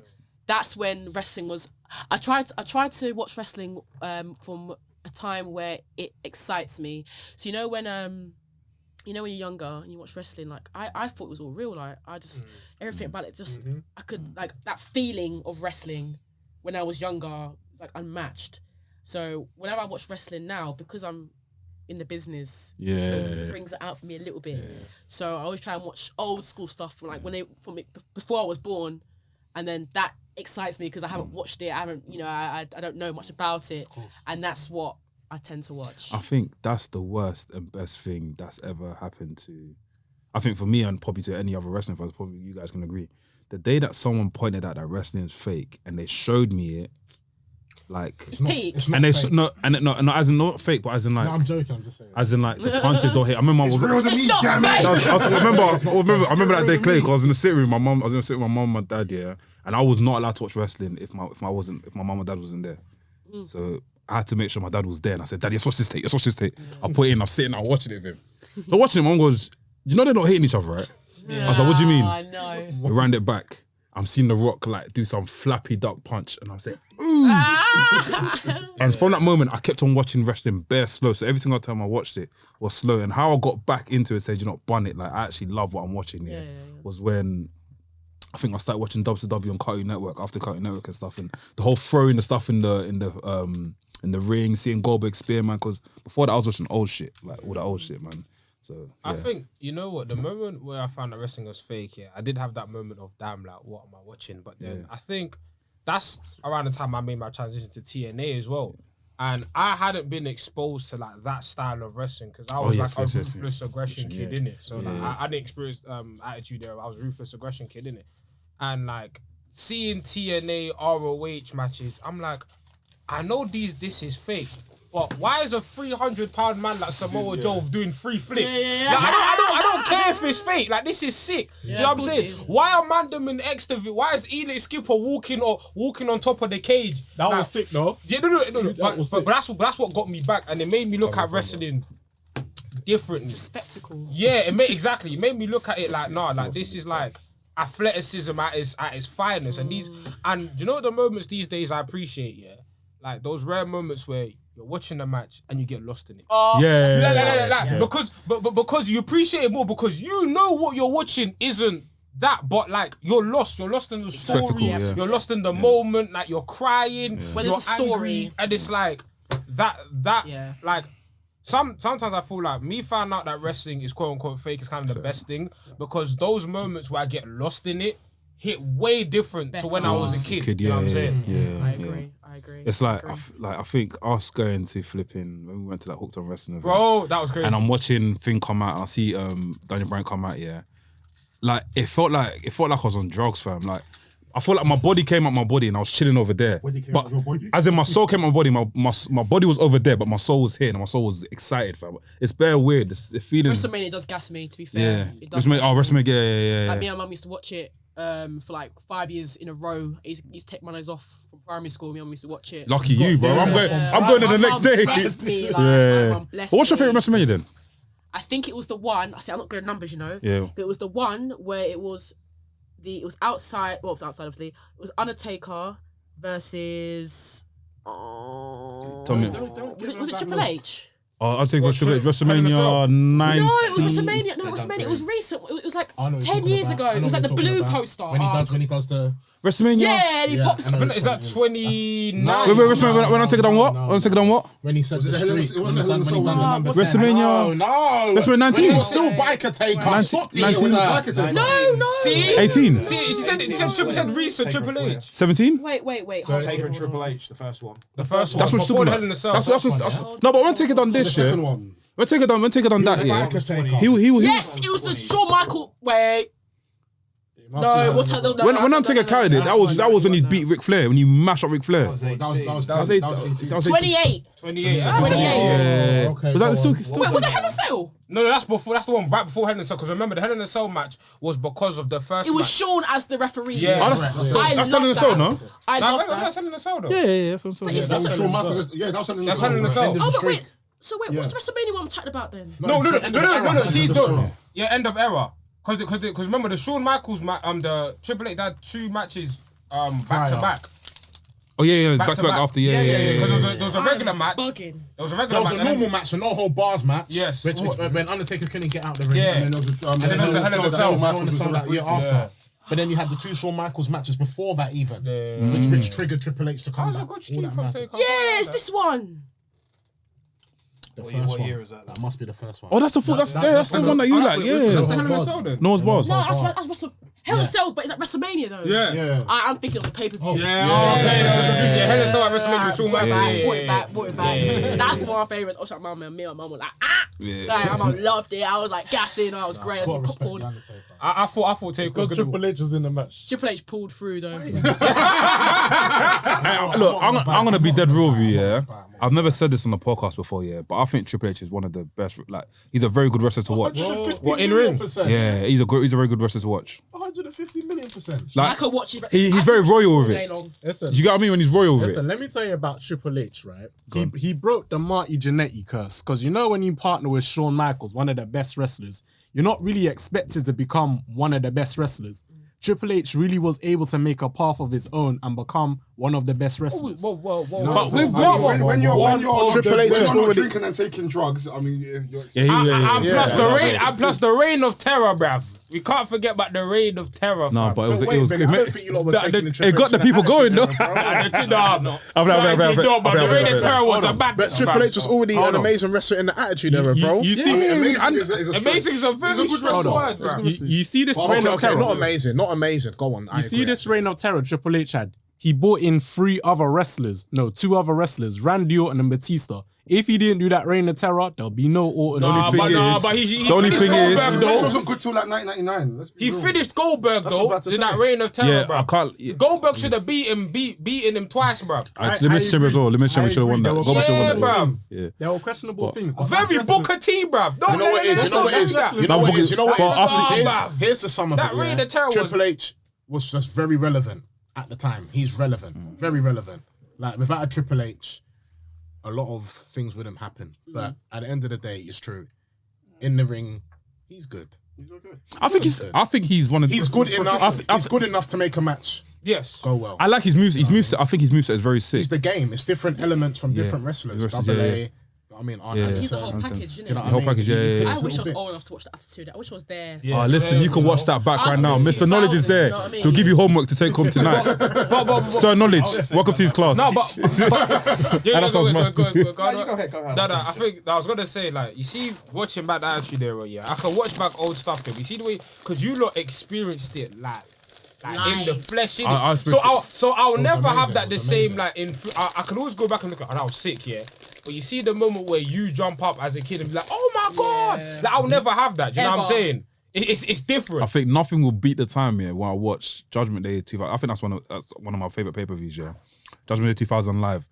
that's when wrestling was. I tried to watch wrestling from a time where it excites me. So when you're younger and you watch wrestling, like I thought it was all real. Like I just everything about it just I could like that feeling of wrestling when I was younger was like unmatched. So whenever I watch wrestling now, because I'm in the business, it brings it out for me a little bit. So I always try and watch old school stuff from like before I was born, and then that excites me because I haven't watched it. I haven't, I don't know much about it, and that's what I tend to watch. I think that's the worst and best thing that's ever happened to. I think for me and probably to any other wrestling fans, probably you guys can agree. The day that someone pointed out that wrestling is fake and they showed me it, like it's peak. And they not as in not fake, but as in like. No, I'm joking. I'm just saying. As in like the punches don't hit. I remember. It's real to me, damn it. I remember that day clearly because I was in the sitting room. I was in the sitting room with my mum and my dad, and I was not allowed to watch wrestling if my mum and dad wasn't there. So I had to make sure my dad was there, and I said, "Daddy, let's watch this tape. I put it in. I'm sitting. I'm watching it with him. So watching it, mum goes, "You know they're not hitting each other, right?" I was like, "What do you mean?" I know. We ran it back. I'm seeing The Rock like do some flappy duck punch, and I'm saying, "Ooh!" And from that moment, I kept on watching wrestling bare slow. So every single time I watched it was slow. And how I got back into it, said, "You know, bun it." Like I actually love what I'm watching. Was when I think I started watching WCW on Cartoon Network after Cartoon Network and stuff, and the whole throwing the stuff in the ring, seeing Goldberg Spearman. Because before that, I was watching old shit, like all that old shit, man. So I think, you know what, the moment where I found that wrestling was fake, I did have that moment of damn, like, what am I watching? But then I think that's around the time I made my transition to TNA as well. And I hadn't been exposed to like that style of wrestling because I was a ruthless aggression kid, innit? So like, I didn't experience attitude era. I was a ruthless aggression kid, innit? And like seeing TNA ROH matches, I'm like, I know this is fake. But why is a 300-pound man like Samoa Joe doing 3 flips? Like, I don't care if it's fake. Like, this is sick. Do you know what I'm saying? Why are Mandem and Extravit? Why is Elite Skipper walking on top of the cage? That was sick, though. Yeah, no. But that's what got me back, and it made me look at wrestling differently. It's a spectacle. Yeah, it made me look at it like, nah, like this is like athleticism at its finest, and you know the moments these days I appreciate, like those rare moments where you're watching a match and you get lost in it. Because you appreciate it more because you know what you're watching isn't that, but like you're lost in the story, you're lost in the moment, like you're crying, when there's a story, angry, and it's like that like sometimes I feel like me finding out that wrestling is quote unquote fake is kind of the best thing because those moments where I get lost in it hit way different to when I was a kid. You know what I'm saying? I agree. It's like I think us going to flipping when we went to that Hooked on Wrestling event, bro, that was crazy. And I'm watching thing come out. I see Daniel Bryan come out. Like it felt like I was on drugs, fam. Like I felt like my body came out my body and I was chilling over there. But as in my soul came out my body, my body was over there, but my soul was here and my soul was excited, fam. It's bare weird. The feeling. WrestleMania does gas me, to be fair. Yeah. It does WrestleMania, yeah. Like me and Mum used to watch it for like 5 years in a row. I used to take my nose off from primary school. Me and Mum used to watch it. Lucky you, bro. I'm going there the next day. Blessed me, like, my mum blessed What's your me. favorite WrestleMania then? I think it was the one. I say I'm not good at numbers, you know. Yeah. But it was the one where it was outside. Well, it was outside obviously. It was Undertaker versus. Tell me. Was it Triple H? I think WrestleMania 19. No, it was WrestleMania. No, WrestleMania. It was recent. It was like 10 years ago. It was like the blue poster. When he does the WrestleMania. Yeah, and he pops. Is that 29? Wait, WrestleMania. When I take it on what? When he said the streak. WrestleMania. No. WrestleMania 19. He's still biker taker. Stop this. No. See? 18. See, he said recent Triple H. 17. Wait. Taker and Triple H, the first one. The first one. That's what before you're Hell in talking a Cell. about. No, but when take it on this shit. When take it on that, he Yes, it was the Shawn Michael. Wait. No, it was when Undertaker carried it, that was when he beat Ric Flair, when he mashed up Ric Flair. That was 28. 28. Yeah. Okay, Was that still? Wait, was it Hell in a Cell? No, that's before. That's the one right before Hell in a Cell. Because remember, the Hell in a Cell match was because of the first. It was match. Shawn as the referee. Yeah. Oh, that's Hell in a Cell, no? I love That's that. Hell in a Cell, though. Yeah. That's what I'm saying. That was Shawn Michaels. Yeah, that was Hell in a That's Cell. Hell in a Cell. Oh, but wait. So what's the WrestleMania one I'm chatting about then? No. See, end of era. Because remember the Shawn Michaels the Triple H had 2 matches back to back. Oh yeah, back to back after Because there was a regular match. Bugging. There was a regular There was match. a normal match, so no whole bars match. Yes. Which when Undertaker couldn't get out the ring. Yeah. And then there was then there was the Hell in a Cell. Hell in a Cell that year after. But then you had the 2 Shawn Michaels matches before that even, which triggered Triple H to come That back. was a good streak from Taker. Yeah, it's this one. What year is that? That must be the first one. Oh, that's the one that you like. That's Yeah. the Hell in a Cell then. No one's bars. No, that's Hell in a Cell, but it's like WrestleMania though. Yeah. I'm thinking of the pay-per-view. Yeah, Hell in a Cell at WrestleMania. Shawn Brought it back. That's one of my favorites. Also, me and my mum were like, Like, I loved it. I was like gassing. I was great. I was popcorn. I thought Taker was Because Triple H was in the match. Triple H pulled through though. Look, I'm gonna be dead real with you. Yeah, I've never said this on the podcast before. Yeah, but I think Triple H is one of the best. Like, he's a very good wrestler to watch. 150 million%. Yeah, he's a very good wrestler to watch. 150 million%. I Like, could watch his. he's very royal with all day it. long. Listen, You get what I mean when he's royal with listen, it. let me tell you about Triple H, right? He broke the Marty Jannetty curse. Because you know when you partner with Shawn Michaels, one of the best wrestlers, you're not really expected to become one of the best wrestlers. Triple H really was able to make a path of his own and become one of the best wrestlers. Whoa. But with When you're Triple H is already drinking and taking drugs, I mean, you're And plus the reign of terror, bruv. We can't forget about the reign of terror. No, fam. but it was. I don't think you lot were taking the Triple It got H the in people attitude going, though. era, bro. The reign of terror was a bad. But Triple H was already an amazing wrestler in the attitude era, bro. You see, amazing. Is a Amazing is a very good strong wrestler. word, bruv. you see this Well, reign of Okay, terror. not amazing. Go on. You see this reign of terror Triple H had. He brought in two other wrestlers, Randy Orton and Batista. If he didn't do that reign of terror, there'll be no Orton. But he the only finished thing is- Goldberg, It though. wasn't good till like 1999. Let's be He real. finished Goldberg That's what I was about though to in that say. reign of terror, Yeah, bro. I can't. Goldberg should have beaten him twice, bro. Elimination Chamber as well. Elimination Chamber should have won that. agree. Goldberg should Yeah, have won that. bruv. Yeah. There were questionable things. but Very that's Booker T, bruv. You know what it is? You know what it is? You know what it is? You know what it is? But after- Here's the sum of That it. reign yeah. of terror was- Triple H was just very relevant at the time. He's relevant, very relevant. Like without a Triple H, a lot of things wouldn't happen. But at the end of the day, it's true. In the ring, he's good. I think he's one of. He's good enough. I He's good enough to make a match Yes. go well. I like his moves. His moveset. I think his moveset is very sick. It's the game. It's different elements from different wrestlers. Wrestlers, Double yeah, A. yeah. I mean, Arn Yeah. Anderson. He's the whole Anderson. package, Do you know innit? what The whole I mean? package, yeah, He yeah, did yeah. I little wish I was bits. old enough to watch the Attitude. I wish I was there. Yeah, Listen, you can watch that back right now. Mr. Knowledge is there. You know what I mean? He'll give you homework to take home tonight. Sir Knowledge, welcome to his class. No, but yeah, that sounds mad. go Go ahead. No, I think I was gonna say, like, you see, watching back the Attitude Era, yeah, I can watch back old stuff. You see the way, because you lot experienced it, like in the Live. flesh, innit? I experienced So I'll never amazing, have it that the was same, amazing. like I can always go back and look at, and I was sick, yeah. But you see the moment where you jump up as a kid and be like, oh my god, Yeah. like I'll never have that. Do you know what I'm Ever. saying? It's different. I think nothing will beat the time here when I watch Judgment Day 2000. I think that's one of my favorite pay-per-views. Yeah, Judgment Day 2000 live,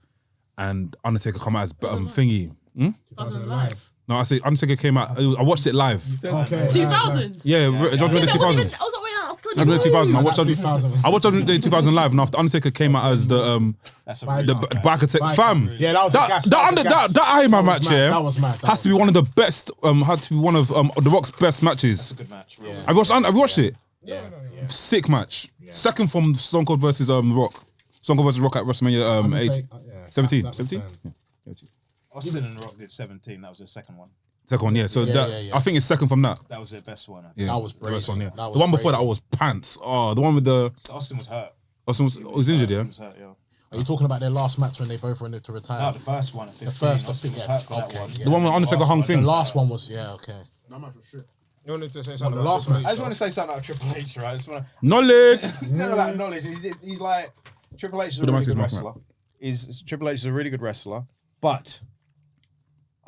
and Undertaker come out as thingy. I was alive. No, I say Undertaker came out. I watched it live. Okay. 2000. Yeah, Judgment Day 2000. I was like, wait, I was Judgment Day 2000. I watched 2000. I watched Judgment Day 2000 live, and after Undertaker came out as the That's a biker tech fam. Yeah, that was a gas. That Iron Man match, yeah, That was mad. has to be one of the best. Had to be one of The Rock's best matches. good match. Really. Have you watched it? Yeah. Sick match. Second from Stone Cold versus Rock. Stone Cold versus Rock at WrestleMania 17. 17? Yeah, 17. Austin and Rock did 17. That was the second one. Second one, yeah. So yeah. I think it's second from that. That was their best one. I think. Yeah, That was the best one, brazen. yeah. That was The one before brazen. that was pants. Oh, the one with the Austin was hurt. Austin was injured, yeah. Austin was hurt, yeah. Are you talking about their last match when they both went to retire? No, the first one. The first, I Austin think, was yeah. hurt for that Okay, one. yeah. The one with Undertaker hung The thing. last one was, yeah, okay. That match was shit. You wanted to say something the about last Triple H, I just though? want to say something about Triple H, right? I just want to. Knowledge. No, about knowledge. He's like Triple H is a Put the really mic to good his mouth, wrestler. Triple H is a really good wrestler, but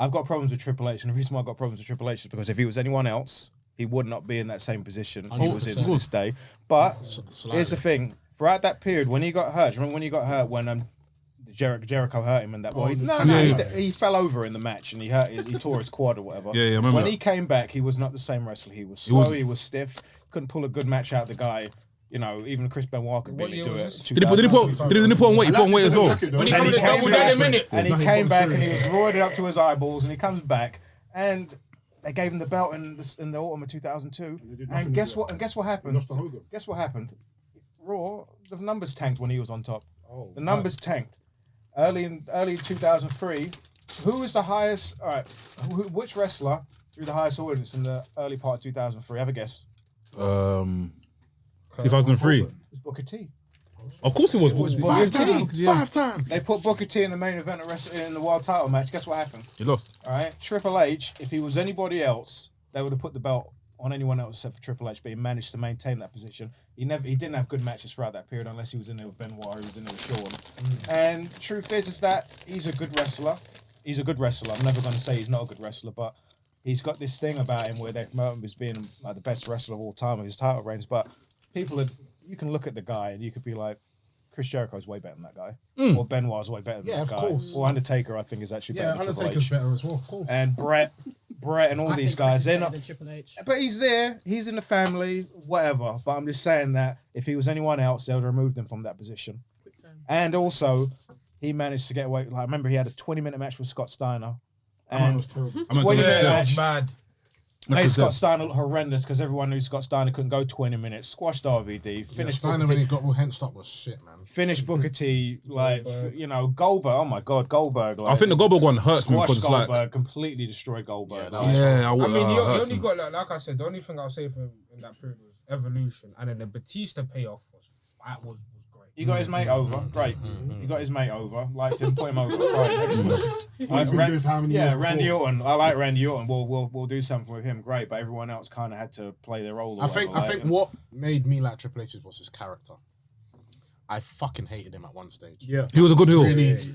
I've got problems with Triple H, and the reason why I've got problems with Triple H is because if he was anyone else, he would not be in that same position he was in to this day. But here's the thing: throughout that period, when he got hurt, do you remember when he got hurt when Jericho hurt him and that? He fell over in the match and he tore his quad or whatever. Yeah, I remember When that. he came back, he was not the same wrestler. He was slow. He was stiff. Couldn't pull a good match out. The guy, you know, even Chris Benoit could barely year do was it. Did he put on weight? He put on weight as well. When he And come he to came double back- down in a minute. And he came back and he was roided up to his eyeballs and he comes back and they gave him the belt in the autumn of 2002. And guess what? And guess what happened? lost to Hogan. Guess what happened? Raw, the numbers tanked when he was on top. The numbers tanked. Early in 2003, who was the highest? All right, which wrestler drew the highest audience in the early part of 2003? Have a guess. 2003. It was Booker T. Of course it was. Booker T. 5 times. They put Booker T in the main event in the world title match. Guess what happened? You lost. All right, Triple H. If he was anybody else, they would have put the belt on anyone else except for Triple H. But he managed to maintain that position. He didn't have good matches throughout that period unless he was in there with Benoit, or he was in there with Shawn. And truth is that he's a good wrestler. He's a good wrestler. I'm never going to say he's not a good wrestler, but he's got this thing about him where they promote him as being like the best wrestler of all time of his title reigns. But you can look at the guy and you could be like, Chris Jericho's way better than that guy, or Benoit's way better than that of guy, course. or Undertaker I think is actually better than Triple Undertaker's H. better as well, of course. And Brett and all I these think guys, Chris is they're better not. than Triple H. But he's there. He's in the family, whatever. But I'm just saying that if he was anyone else, they would have removed him from that position. Quick time. And also, he managed to get away. Like, I remember he had a 20-minute match with Scott Steiner. And 20-minute That match. was mad. Made Scott Steiner look horrendous because everyone knew Scott Steiner couldn't go 20 minutes. Squashed RVD. Finished Steiner when he got all henched up was shit, man. Finished Booker T. Like, you know, Goldberg. Oh my God, Goldberg. Like, I think the Goldberg one hurts me because it's Goldberg, like completely destroyed Goldberg. I mean, you only got like I said, the only thing I'll say for him in that period was Evolution, and then the Batista payoff was great. He got his mate over, great. He got his mate over, liked him, put him over, fine, excellent. He's been good for how many years Randy before? Orton. I like Randy Orton. We'll do something with him, great. But everyone else kind of had to play their role. I think what made me like Triple H was his character. I fucking hated him at one stage. Yeah, he was a good heel,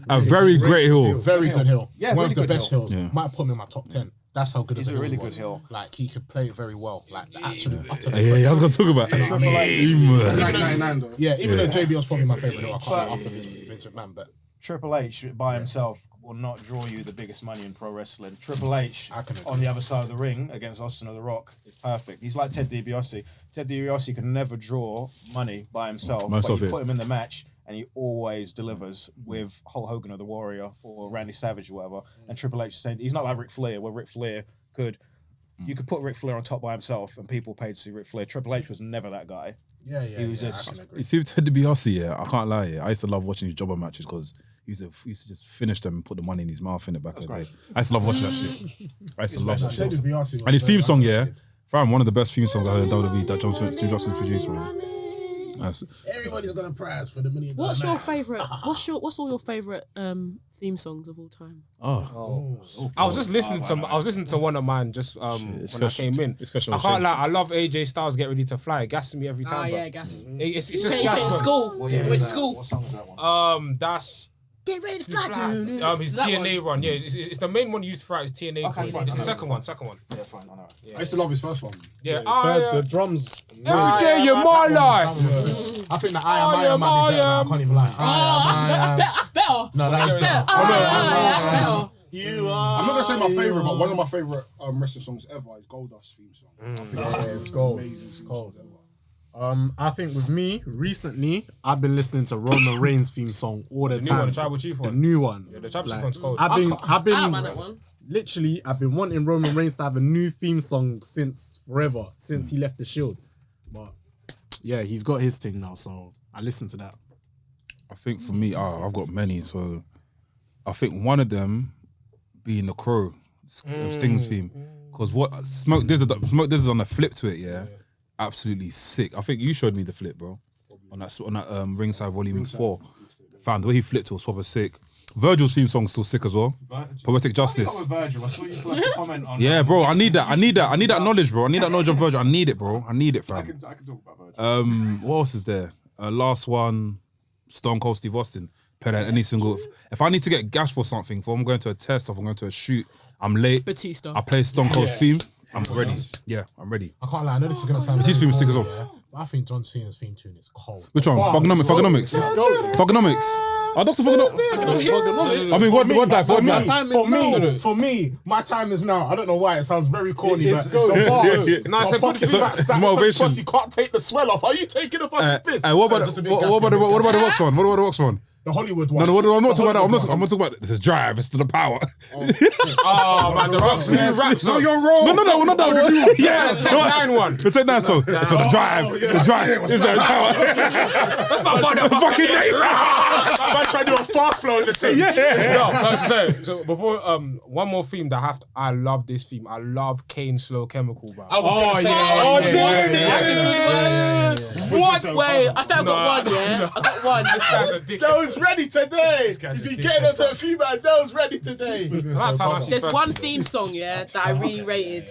a very great heel, very good heel. Yeah, one really of the good best heel. hills. Yeah. Might put him in my top 10. That's how good He's of a really heel he good was. heel. Like he could play it very well. Like the absolute utter. Yeah, I was gonna talk about that. Triple H. 1999 though. Yeah, even though JBL's probably my favorite heel, I can't after Vince McMahon, but Triple H by himself will not draw you the biggest money in pro wrestling. Triple H I can agree. on the other side of the ring against Austin or The Rock is perfect. He's like Ted DiBiase. Ted DiBiase can never draw money by himself, but you put him in the match and he always delivers with Hulk Hogan or The Warrior or Randy Savage or whatever. And Triple H is saying he's not like Ric Flair, where Ric Flair you could put Ric Flair on top by himself and people paid to see Ric Flair. Triple H was never that guy. yeah, He was just- I can agree. You see, Ted DiBiase, yeah, I can't lie. Yeah, I used to love watching his jobber matches because he used to just finish them and put the money in his mouth in the back of the day. I used to love watching that shit. I used to love that shit. And his theme song, yeah, fam, one of the best theme songs I heard in WWE that Jim Johnston produced, man. Everybody's got a prize for the $1 million. What's your favorite? What's all your favorite theme songs of all time? I was just listening to one of mine just when I came in. I can't lie, I love AJ Styles Get Ready to Fly. It gasses me every time. Yeah, gas. It's just in gas. school. With school. What song was that one? That's Get ready to fly. his That TNA run. Yeah, it's the main one used throughout his TNA. Okay, fine, It's the I know. second one. Yeah, fine, I know. I used to love his first one. Yeah, the drums. every day of my life. I think that I am might be better. I can't even lie. That's better. No, that's better. That's better. I'm not gonna say my favorite, but one of my favorite wrestling songs ever is Goldust theme song. I think it's gold. amazing theme songs ever. I think with me recently, I've been listening to Roman Reigns' theme song all the The new time. one, the Tribal Chief The one. new one. Yeah, the Tribal Chief one's cold. I've been Man, that one. literally, I've been wanting Roman Reigns to have a new theme song since forever, since he left the Shield. But yeah, he's got his thing now, so I listen to that. I think for me, I've got many. So I think one of them being the Crow, Sting's theme. Because what Smoke Dizzard is on the flip to it, yeah. Absolutely sick. I think you showed me the flip, bro. On that Ringside Volume 4. Fam, the way he flipped it was proper sick. Virgil's theme song's still sick as well. Poetic Justice. Virgil. I saw you left a comment on. Yeah, bro. I need that knowledge, bro. I need that knowledge of Virgil. I need it, bro. I need it, I fam. can talk about Virgil. What else is there? Last one, Stone Cold Steve Austin. Play that any single. If I need to get gashed for something, if I'm going to a test, if I'm going to a shoot, I'm late. Batista. I play Stone Cold's theme. I'm ready. Yeah, I'm ready. I can't lie. I know this is gonna sound. His theme is sick as well. yeah, but I think John Cena's theme tune is cold. Which one? Thugonomics. Dr. Thugonomics. I mean, what dive? For me, my time is now. I don't know why it sounds very corny. It's but good. the bars, No, it's a my good pockets thing. back It's stacked motivation. because you can't take the swell off. Are you taking the fucking piss? What about Just a bit the gassy, Rocks one? What about the Rocks one? The Hollywood one? No, I'm not talking about that. I'm not Hollywood talking about this is drive. It's to the power. Oh man, the Rock's new rap. No, you're wrong. No, we're not that one. Yeah, The 10-9 one. The 10-9 song. It's for the drive. It's the drive. It's the power. That's not funny. Fucking name. That man tried to do a fast flow in the thing. So before one more theme that I love this theme. I love Kane Slow Chemical, bro. I was gonna say, That's a good one. What? Wait, I think I got one, yeah? I got one. This guy's a dickhead. that was ready today. guy's He's a been getting dickhead, onto a few man. That was ready today. There's one theme song, yeah, that I really rated.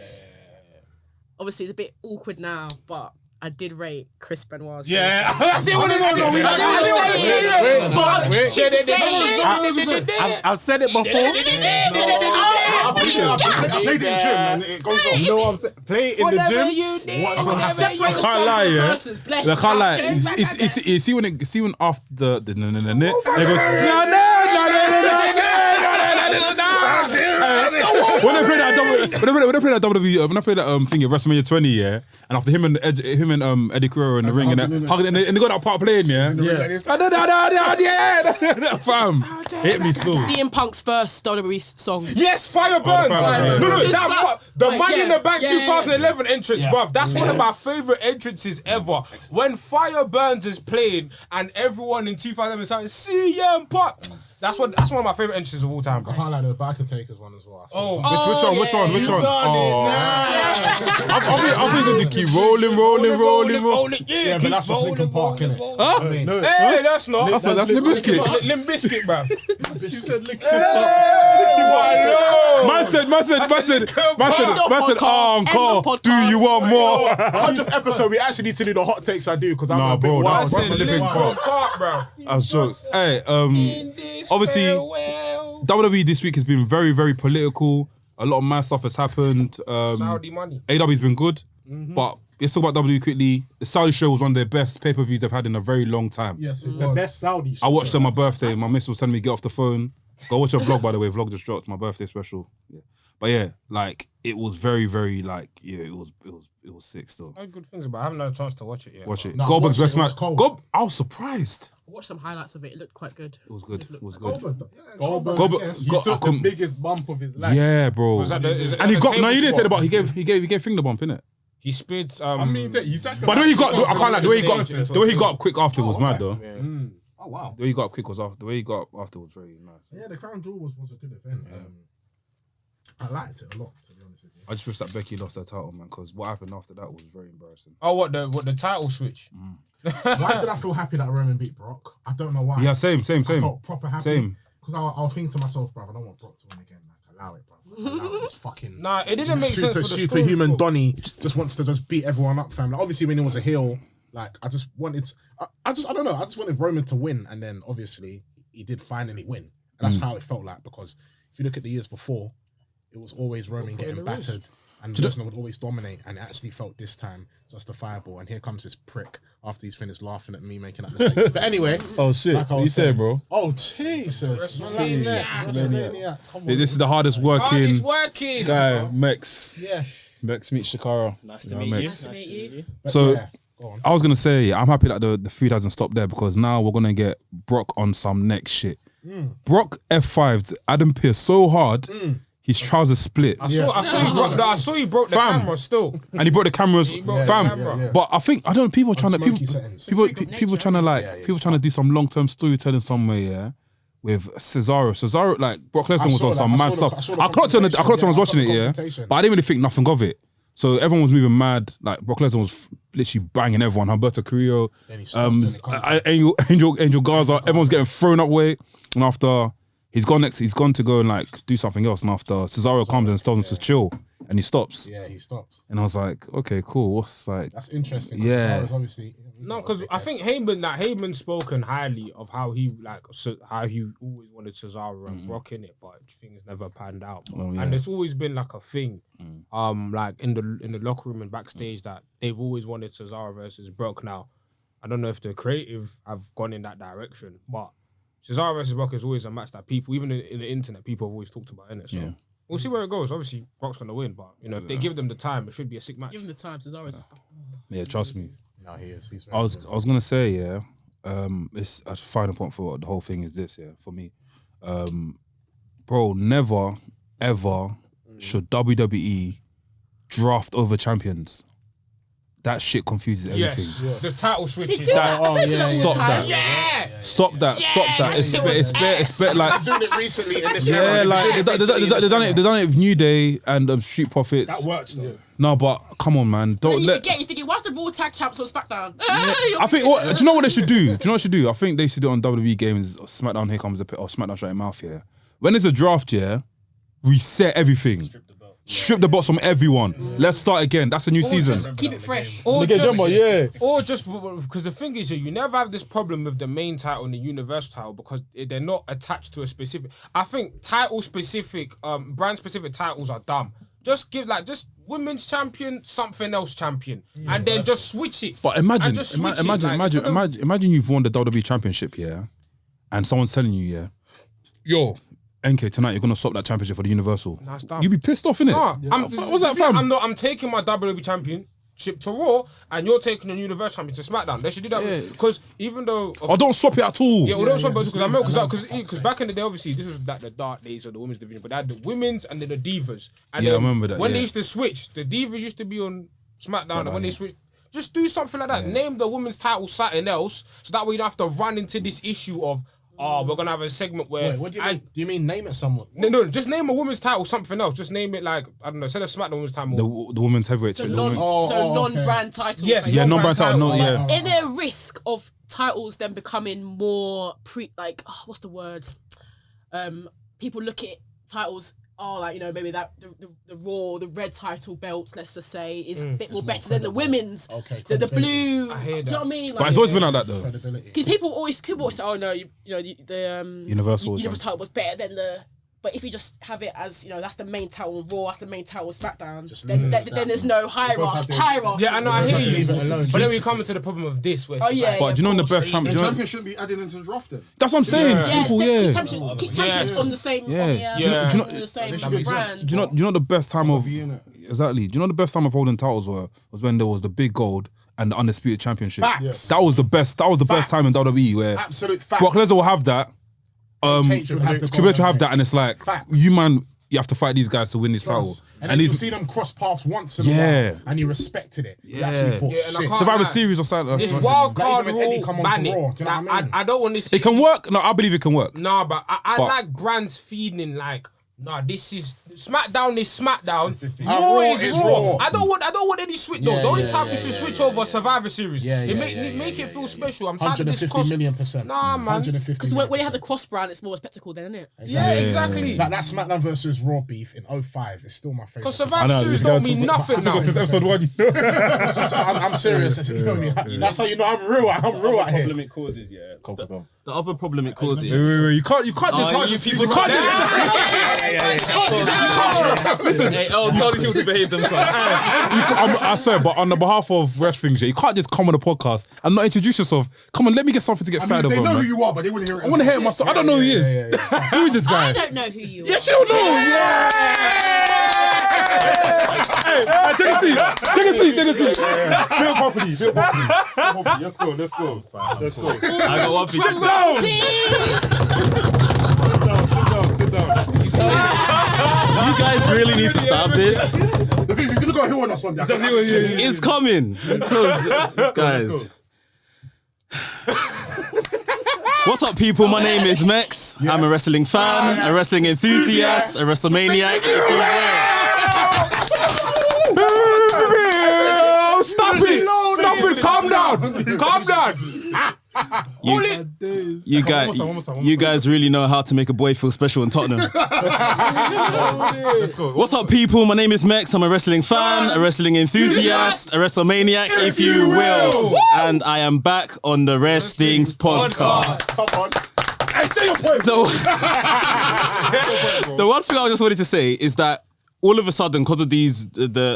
Obviously, it's a bit awkward now, but I did rate Chris Benoit's. Yeah, I didn't want to I've said it before. I played it in gym and it goes on. You know what I'm saying? Play it in the gym. Separate the can't lie, yeah. verses, bless I can't lie. you. See when after the it goes when they play that double when I played that WWE, when I played that thing at WrestleMania 20, yeah, and after him and Eddie Guerrero in the ring and they got that part playing, yeah. Fam, hit me still. CM Punk's first WWE song. Yes, Fire Burns. The Money in the Bank 2011 entrance, bruv. That's one of my favorite entrances ever. When Fire Burns is playing and everyone in 2011 is saying CM Punk. That's one of my favorite entrances of all time, bro. I can't lie, the Back Taker's one as well. Which one? I'm thinking to keep rolling. Yeah, but that's just Linkin Park, innit? Huh? Hey, that's not. That's Limp Bizkit. Limp Bizkit, bruv. She said Linkin Park. Man said, Uncle, do you want more? 100th episode, we actually need to do the hot takes I do because I'm a bit bro, wild. that's a Linkin Park, bro. I was jokes. Hey, obviously, WWE this week has been very, very political. A lot of mad stuff has happened. Saudi money. AW's been good, but let's talk about WWE quickly. The Saudi show was one of their best pay-per-views they've had in a very long time. Yes, It's the best Saudi show. I watched it on my birthday. My miss was telling me get off the phone. Go watch a vlog, by the way. Vlog just dropped. My birthday special. Yeah. But yeah, like it was very, very like it was sick still. I have good things about it. I haven't had a chance to watch it yet. Watch it. No, Goldberg's watch best it, it match. was cold. I was surprised. I watched some highlights of it. It looked quite good. It was good. It was good. Goldberg, Goldberg- I guess. He took the biggest bump of his life. Yeah, bro. Was that is it And he like got a no, he didn't table take the bump. spot? He gave finger bump, innit? He spit. I mean, he sacrificed But the way he got, himself I can't like the way he got, for the way he got up quick after was mad though. Yeah. Oh, wow. The way he got up quick was off. The way he got up after was very nice. Yeah, the Crown Jewel was a good event. I liked it a lot, to be honest with you. I just wish that Becky lost her title, man, because what happened after that was very embarrassing. Oh, what the title switch? Why did I feel happy that Roman beat Brock? I don't know why. Yeah, same. I felt proper happy. Same. Because I was thinking to myself, bruv, I don't want Brock to win again. Like, allow it, bruv. Allow it. It's fucking... Nah, it didn't make sense for the superhuman story. Donny just wants to just beat everyone up, fam. Like, obviously, when he was a heel, like, I just wanted... I don't know. I just wanted Roman to win. And then, obviously, he did finally win. And that's how it felt like. Because if you look at the years before, it was always Roman getting battered. And Lesnar would always dominate, and it actually felt this time justifiable. And here comes this prick after he's finished laughing at me making that mistake. But anyway, Oh shit! like I What you was say, saying- bro? oh Jesus, WrestleMania. Come on, This is the hardest working It's working. guy, Mex. yes. Mex meet Chakara. Nice to Yeah, meet Mex. you. Nice to meet you. But So- yeah, go on. I was gonna say, I'm happy that the feud hasn't stopped there because now we're gonna get Brock on some next shit. Brock F5'd Adam Pearce so hard, his trousers split. I saw you broke the Fam. camera still. And he brought the cameras, broke fam. the camera. Yeah. But I think people trying to smoky settings. people trying to like people trying to do some long term storytelling somewhere, yeah. With Cesaro, like Brock Lesnar was saw on that. some I mad saw the- stuff. I saw the I clocked on confrontation. when I was Yeah, watching I it, saw the yeah. confrontation. But I didn't really think nothing of it. So everyone was moving mad. Like Brock Lesnar was literally banging everyone. Humberto Carrillo, Then he stopped and it comes- Angel Garza. Everyone's getting thrown up way. And after he's gone to go and like do something else. And after Cesaro comes and tells him to chill, and he stops. Yeah, he stops. And I was like, okay, cool. What's like? That's interesting. 'cause Yeah. Cesaro's obviously. No, because I think Heyman spoken highly of how he how he always wanted Cesaro and Brock in it, but things never panned out. Oh, yeah. And it's always been like a thing, like in the locker room and backstage that they've always wanted Cesaro versus Brock. Now, I don't know if the creative have gone in that direction, but Cesaro versus Brock is always a match that people, even in the internet, people have always talked about, innit? So Yeah. we'll see where it goes. Obviously, Brock's gonna win, but if they give them the time, it should be a sick match. Give him the time. Cesaro's Yeah, trust me. No, he is. He's very I was good. gonna say, yeah. It's a final point for the whole thing is this, yeah. For me, bro, never ever should WWE draft over champions. That shit confuses everything. Yes, the title switches. He did that. I said to that all Stop the time. that. Yeah. Stop that. It's better like Doing it recently in this yeah, era. like they done it with New Day and Street Profits. That works though. No, but come on, man, And don't you let. forget, you're thinking, why's the Raw Tag Champs on SmackDown? I think what do you know what they should do? Do you know what they should do? I think they should do it on WWE games. Or SmackDown, here comes the pit, or SmackDown, shut your mouth here. When there's a draft, yeah, reset everything. Strip the box from everyone. Let's start again. That's a new season. Keep it fresh. Or Get jumbo, yeah. Or just because the thing is, you never have this problem with the main title and the universal title because they're not attached to a specific. I think title specific, brand specific titles are dumb. Just give just women's champion, something else champion, and then just switch it. But imagine, And just switch it, imagine you've won the WWE Championship, yeah, and someone's telling you, yeah, yo, NK, tonight you're gonna swap that championship for the Universal. Nah, it's done. You'd be pissed off, innit? Nah, What's that, fam? I'm taking my WWE championship to Raw, and you're taking the Universal Champion to SmackDown. They should do that because even though Don't swap it at all. Yeah, well, don't swap it because I know because back in the day, obviously, this was like the dark days of the women's division, but they had the women's and then the divas. And Yeah, then I remember that, when they yeah. used to switch, the divas used to be on SmackDown, and when they switched, just do something like that. Name the women's title something else, so that way you don't have to run into this issue of we're gonna have a segment where. Wait, what do you mean? Do you mean name it someone? No, just name a women's title something else. Just name it like I don't know. Instead of SmackDown women's title. The women's heavyweight. So the women- non-brand title. Yes, basically. Yeah, non-brand title. No, yeah. Is there a risk of titles then becoming more what's the word? People look at titles. Like, you know, maybe that the Raw, the red title belts, let's just say, is a bit more better than the women's. Okay, the blue. I hear that. Do you know what I mean? But it's always been like that though. Credibility. Because people always say, oh no, the Universal title was better than the. But if you just have it as, you know, that's the main title on Raw, that's the main title on SmackDown, then there's no hierarchy. Yeah, I know, I hear Leave you. it alone. But then we come into the problem of this, where it's yeah. But do you know the best time? The Do you know, champion shouldn't be added into the draft then. that's what I'm saying. Simple, keep yeah. champions on the same, Yeah. on Do you know- on the same They should be brand. Do you know the best time of Be in it. exactly? Do you know the best time of holding titles was when there was the big gold and the undisputed championship. Facts. That was the best. That was the best time in WWE where Absolute fact. Brock Lesnar will have that. Triple H Triple H will have that, and it's like Facts. you have to fight these guys to win this title. And then you see them cross paths once in a Yeah. while, and you respected it. You Yeah. actually thought, Yeah, and I shit. can't- Survivor lie. Series or something. this Like, wild card Even Eddie rule, come on ban to it. Raw, do you know what I mean? I don't want to see it can work. No, I believe it can work. Nah, but I But- like brands feeling like, nah, this is SmackDown is SmackDown. Raw is Raw. I don't want any switch though. Yeah, The only yeah, time yeah, you should yeah, switch yeah, over Survivor Series. Yeah, yeah, Make it feel special. I'm tired of this 150 cost. million%. Nah, man. 150 Because when they have the million%. cross brand, it's more a spectacle then, isn't it? Yeah, exactly. Like that SmackDown versus Raw beef in 05 is still my favorite. Because Survivor Series don't mean nothing now. episode 1. I'm serious. That's how you know I'm real. I'm real out here. problem it causes, the other problem it causes. Wait, you can't just you Listen, hey, tell these people to behave themselves. I swear, but on the behalf of wrestling, you can't just come on the podcast and not introduce yourself. Come on, let me get something to get excited They about. know Man. who you are, but they want to hear it. I want to hear it myself. I don't know who he is. Who is this guy? I don't know who you are. Yes, you don't know. Yeah. Hey, take a seat. Take a seat. Build property. Let's go. I got one thing. Sit down. Please. Sit down. You guys really need to stop this. The thing is, he's gonna go hill on us one day. It's coming. Because, guys. What's up, people? My name is Mex. I'm a wrestling fan, a wrestling enthusiast, a WrestleManiac. Stop it. Calm down. You guys really know how to make a boy feel special in Tottenham. Let's go. What's up, people? My name is Mex. I'm a wrestling fan, a wrestling enthusiast, a WrestleManiac, if you will. And I am back on the WRESTHINGS podcast. Come on. Hey, say your point. The one thing I just wanted to say is that all of a sudden, because of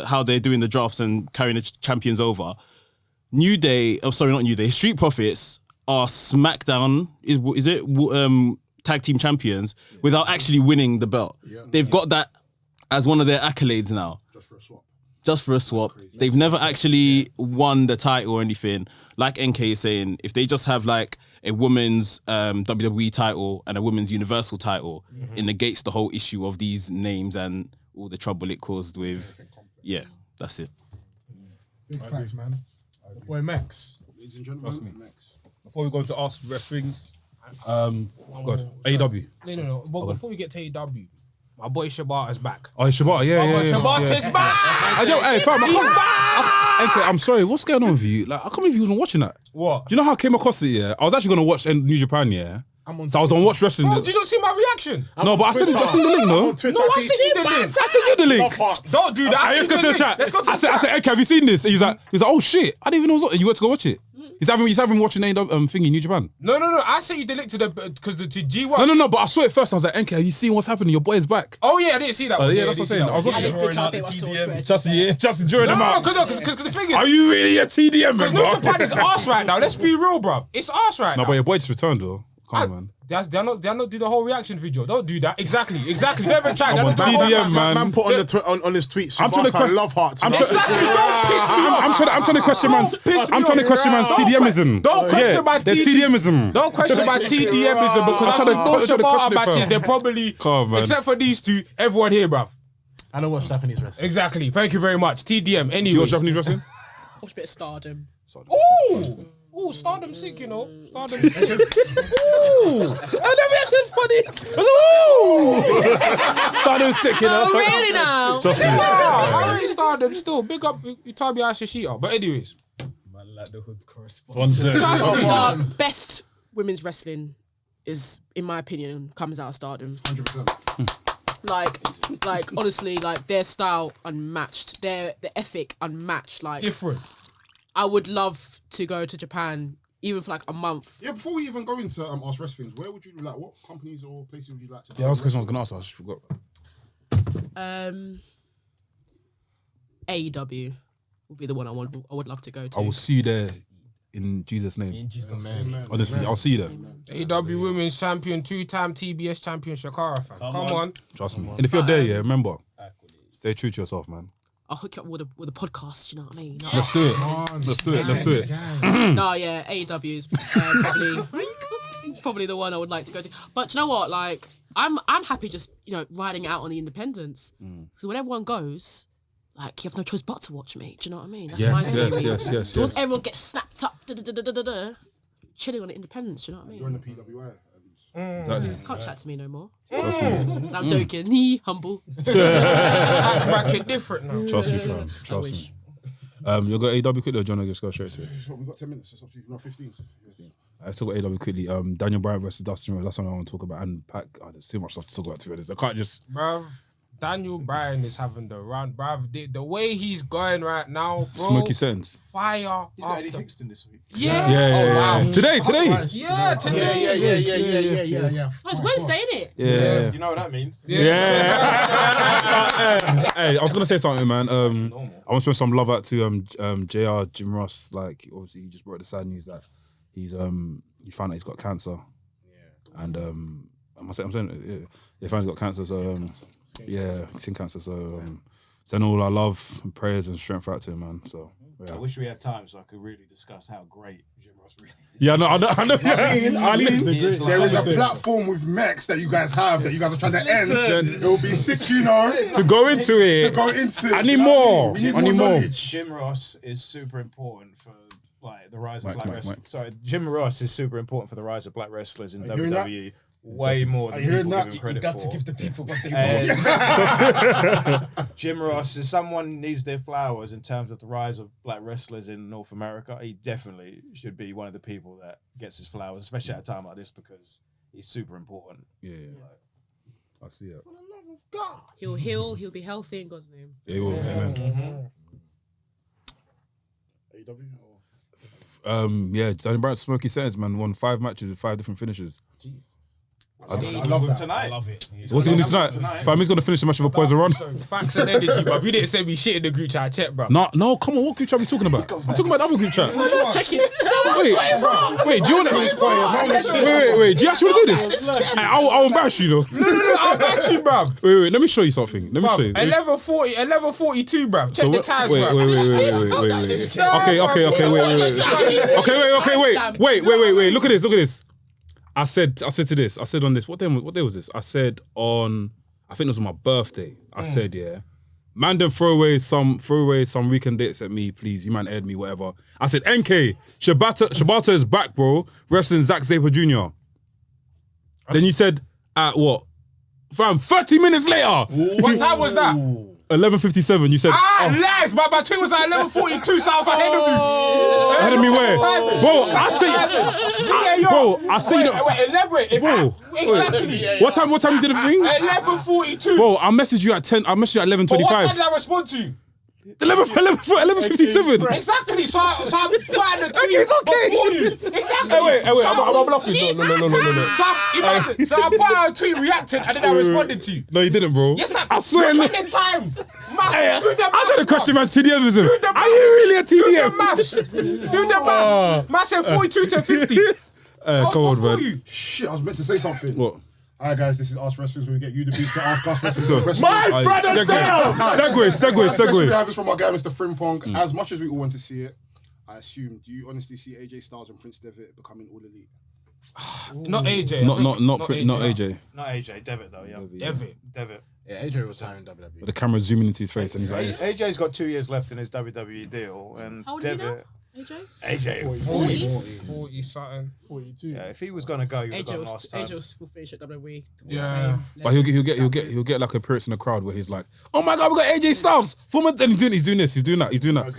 how they're doing the drafts and carrying the champions over, Street Profits are SmackDown, is it tag team champions without actually winning the belt. They've got that as one of their accolades now. Just for a swap. They've never actually won the title or anything. Like NK is saying, if they just have like a women's WWE title and a women's Universal title, it negates the whole issue of these names and all the trouble it caused with. Yeah, that's it. Big facts, man. Boy, Mex. Trust me. Before we go into Ask Wrestlings, God, AEW. No. But before we get to AEW, my boy Shibata is back. Oh, Shibata, yeah. Shibata's back. Hey, fam, He's back. I'm sorry, what's going on with you? Like, I can't believe you wasn't watching that. What? Do you know how I came across it, yeah? I was actually going to watch New Japan, yeah? So I was on Watch Wrestling. Bro, did you not see my reaction? No, but I seen the link, no? No, I sent you the link. I sent you the link. Don't do that. Let's go to the chat. Let's go to the I said, hey, have you seen this? And he's like, oh shit, I didn't even know it was. You went to go watch it. He's having watching thingy New Japan. No. I sent you the link to to G1. No, but I saw it first. I was like, NK, have you seen what's happening? Your boy is back. Oh yeah, I didn't see that. Yeah, that's what I'm saying. I was watching I didn't pick up it, I saw it. just drawing them out. Because the thing is, Are you really a TDM, because man? New Japan is arse right now. Let's be real, bro. It's arse right No, now. but your boy just returned though. Come on, man. They're not do the whole reaction video. Don't do that. Exactly. Don't even try. TDM, man. Man put on his tweet, Shibata love hearts. Exactly. Don't piss me off. I'm trying to question man's TDMism. Don't question my TDMism. Don't question my TDMism because I've seen more Shibata matches. They're probably, except for these two, everyone here, bruv. I don't watch Japanese wrestling. Exactly. Thank you very much. TDM. Anyway. Do you watch Japanese wrestling? Watch a bit of Stardom. Ooh, Stardom sick, you know. Stardom sick. Ooh, that reaction's funny. Ooh, Stardom sick, you know. Oh, really now? Trust me. I ain't Stardom still. Big up, you tell me I should sheet up. But anyways. Man, like the hood's correspondent. Best women's wrestling is, in my opinion, comes out of Stardom. 100%. Like honestly, like their style unmatched, the ethic unmatched. Like Different. I would love to go to Japan even for like a month. Yeah, before we even go into Ask Wrestlings, where would you like? What companies or places would you like to? Yeah, that was the question I was gonna ask. I just forgot. AEW would be the one I would love to go to. I will see you there in Jesus' name. In Jesus' name. Honestly, I'll see you there. AEW Women's Champion, 2-time TBS Champion Chakara, fam. Come on. Trust me. And if you're there, yeah, remember, stay true to yourself, man. I'll hook you up with a podcast. You know what I mean? Let's do it. Let's do it. No, yeah, AEW is probably the one I would like to go to. But you know what? Like, I'm happy just riding out on the independents. So when everyone goes, like, you have no choice but to watch me. Do you know what I mean? That's my theory. Yes. So once everyone gets snapped up, chilling on the independents. Do you know what I mean? You're in the PWI. Exactly. Can't chat to me no more. Trust me. I'm joking. He humble. Tax bracket different now. Trust me, fam. Trust me. You got AEW quickly, or do you want to just go straight to it? We've got 10 minutes. It's up to you. No, 15. I still got AEW quickly. Daniel Bryan versus Dustin Rhodes. That's what I want to talk about. And Pac. There's too much stuff to talk about. To be honest, I can't just. Bruv, Daniel Bryan is having the run, bruv. The way he's going right now, bro. Smoky sense. Fire. He's got Eddie Kingston this week. Yeah. Yeah. Today. Yeah, today. Yeah. Oh, it's Wednesday, isn't it? Yeah. You know what that means? Yeah. Hey, I was gonna say something, man. I want to show some love out to JR Jim Ross. Like, obviously, he just brought the sad news that he found out he's got cancer. Yeah. And I'm saying, he found he's got cancer. So skin cancer. So send all our love and prayers and strength out to him, man. So yeah. I wish we had time so I could really discuss how great Jim Ross really is. Yeah, I know. I mean, there is a platform with Mex that you guys have that you guys are trying to end. It will be sick, to go into it. I need more. We need I need more. Jim Ross is super important for the rise of black wrestlers. Sorry, Jim Ross is super important for the rise of black wrestlers in WWE. Way more than people give him credit for. To give the people what they want. Jim Ross, if someone needs their flowers in terms of the rise of black wrestlers in North America, he definitely should be one of the people that gets his flowers, especially at a time like this because he's super important. Yeah. I see it. For the love of God. He'll heal, he'll be healthy in God's name. He will, amen. AEW? Daniel Bryan, Smoky Settings, man, won 5 matches with 5 different finishes. Jesus. I love that. Tonight. I love it. What's he gonna do tonight? Fam, he's gonna finish the match with a poison run. Facts and energy, bruv. You didn't send me shit in the group chat. I checked, bruv. No, come on. What group chat are we talking about? I'm talking about the other group chat. I'm not checking. Wait, do you want to? Wait. Do you actually want to do this? I'll embarrass you though. No, I'll embarrass you, bruv. Wait. Let me show you something. Let me show you. 11:42, bruv. Check the times, wait. bruv. Okay. Wait. Look at this. I said to this. I said on this. What day was this? I said on. I think it was on my birthday. I said, yeah. Man, then throw away some weekend dates at me, please. You man aired me, whatever. I said, NK, Shibata is back, bro. Wrestling Zack Sabre Jr. Then you said, at what? Fam, 30 minutes later. What time was that? 11:57. You said, lies, but my tweet was at 11:42, so I was ahead of you. Ahead of me where? Bro, I say, Wait, exactly. What time you did the thing? 11:42. Bro, I messaged you at 10. I messaged you at 11:25. But what time did I respond to you? 11:57. Exactly. So I'm putting the tweet. Okay, it's okay. before you. Exactly. Wait. I'm bluffing. No. So I put out a tweet reacting and then I responded to you. No, you didn't, bro. Yes, I swear. Look at the time. I'm trying to question man's TDMism. Are you really a TDM? Do the maths. Man said 42 to 50. Come on, man. Shit, I was meant to say something. What? Alright, guys, this is Ask Wrestlers. We get you the beat to Ask Us Wrestlers. My brother down! Segue. We have this from our guy, Mr. Frimpong. As much as we all want to see it, I assume, do you honestly see AJ Styles and Prince Devitt becoming all elite? Not AJ. Not AJ. Not AJ, Devitt though, yeah. Devitt. Yeah, AJ was retiring WWE. But the camera's zooming into his face and he's like, AJ's got 2 years left in his WWE deal, and How old is he now? Devitt. AJ? 40 something. 42. Yeah, if he was gonna go, he would have AJ gone was last time. AJ was full finish at WWE. Yeah. but he'll get like a appearance in the crowd where he's like, oh my god, we got AJ Styles. Former, and he's doing this, he's doing that. He's doing this.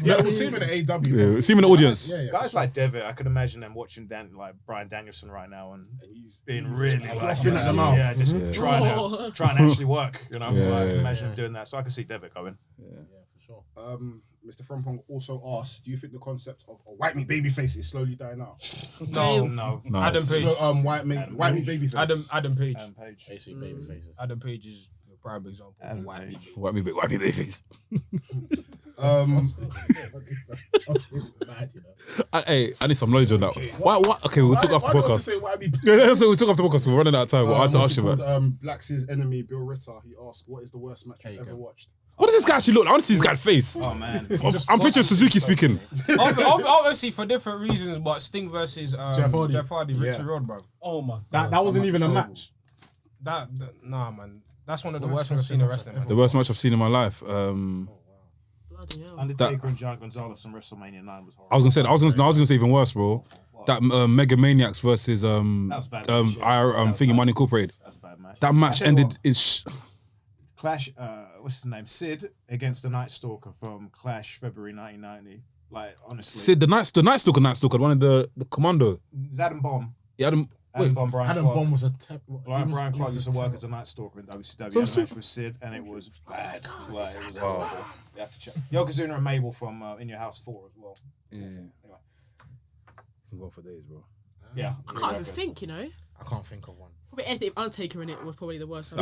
Yeah, we'll see him in the AEW. Yeah, we'll see him in the audience. Yeah. Guys like Devitt, I could imagine them watching Brian Danielson right now, and he's being really like, them out. yeah, just trying to actually work. You know, I can imagine him doing that. So I can see Devitt going. Mr. Frimpong also asked, do you think the concept of a white meat babyface is slowly dying out? No. Adam Page. So, white meat babyface. Adam Page. Basically, baby faces. Adam Page is a prime example of white meat. White me babyface. Hey, I need some knowledge on that. What? Okay, we'll talk after the podcast. Yeah, so we'll talk after the podcast. We're running out of time. I have to ask you about. Black's enemy, Bill Ritter, he asked, what is the worst match you've ever watched? What does this guy actually look like? I want to see this guy's face. Oh man, I'm pretty sure Suzuki speaking. Obviously for different reasons, but Sting versus Jeff Hardy, Richard Rod, bro. Oh my god. That wasn't even a match. Nah, man. That's one of the worst ones I've seen in wrestling. The worst match I've seen in my life. Bloody hell. Undertaker and Giant Gonzalez from WrestleMania 9 was horrible. I was gonna say even worse, bro. That Mega Maniacs versus That was bad. thingy Money Incorporated. That's a bad match. That match ended in. Clash. What's his name? Sid against the Night Stalker from Clash February 1990. Like honestly, Sid, the Night Stalker, one of the commando. it was Adam Bomb. Yeah, Adam Bomb. Brian Adam Clark. Bomb was a Brian Clark used to work as a Night Stalker in WCW. He had a match with Sid, and it was bad. Like, it was horrible. You have to check. Yokozuna and Mabel from In Your House 4 as well. Yeah. Anyway. I'm going for days, bro. Yeah. I can't even think, you know. I can't think of one. Probably anything if Undertaker in it was probably the worst. Our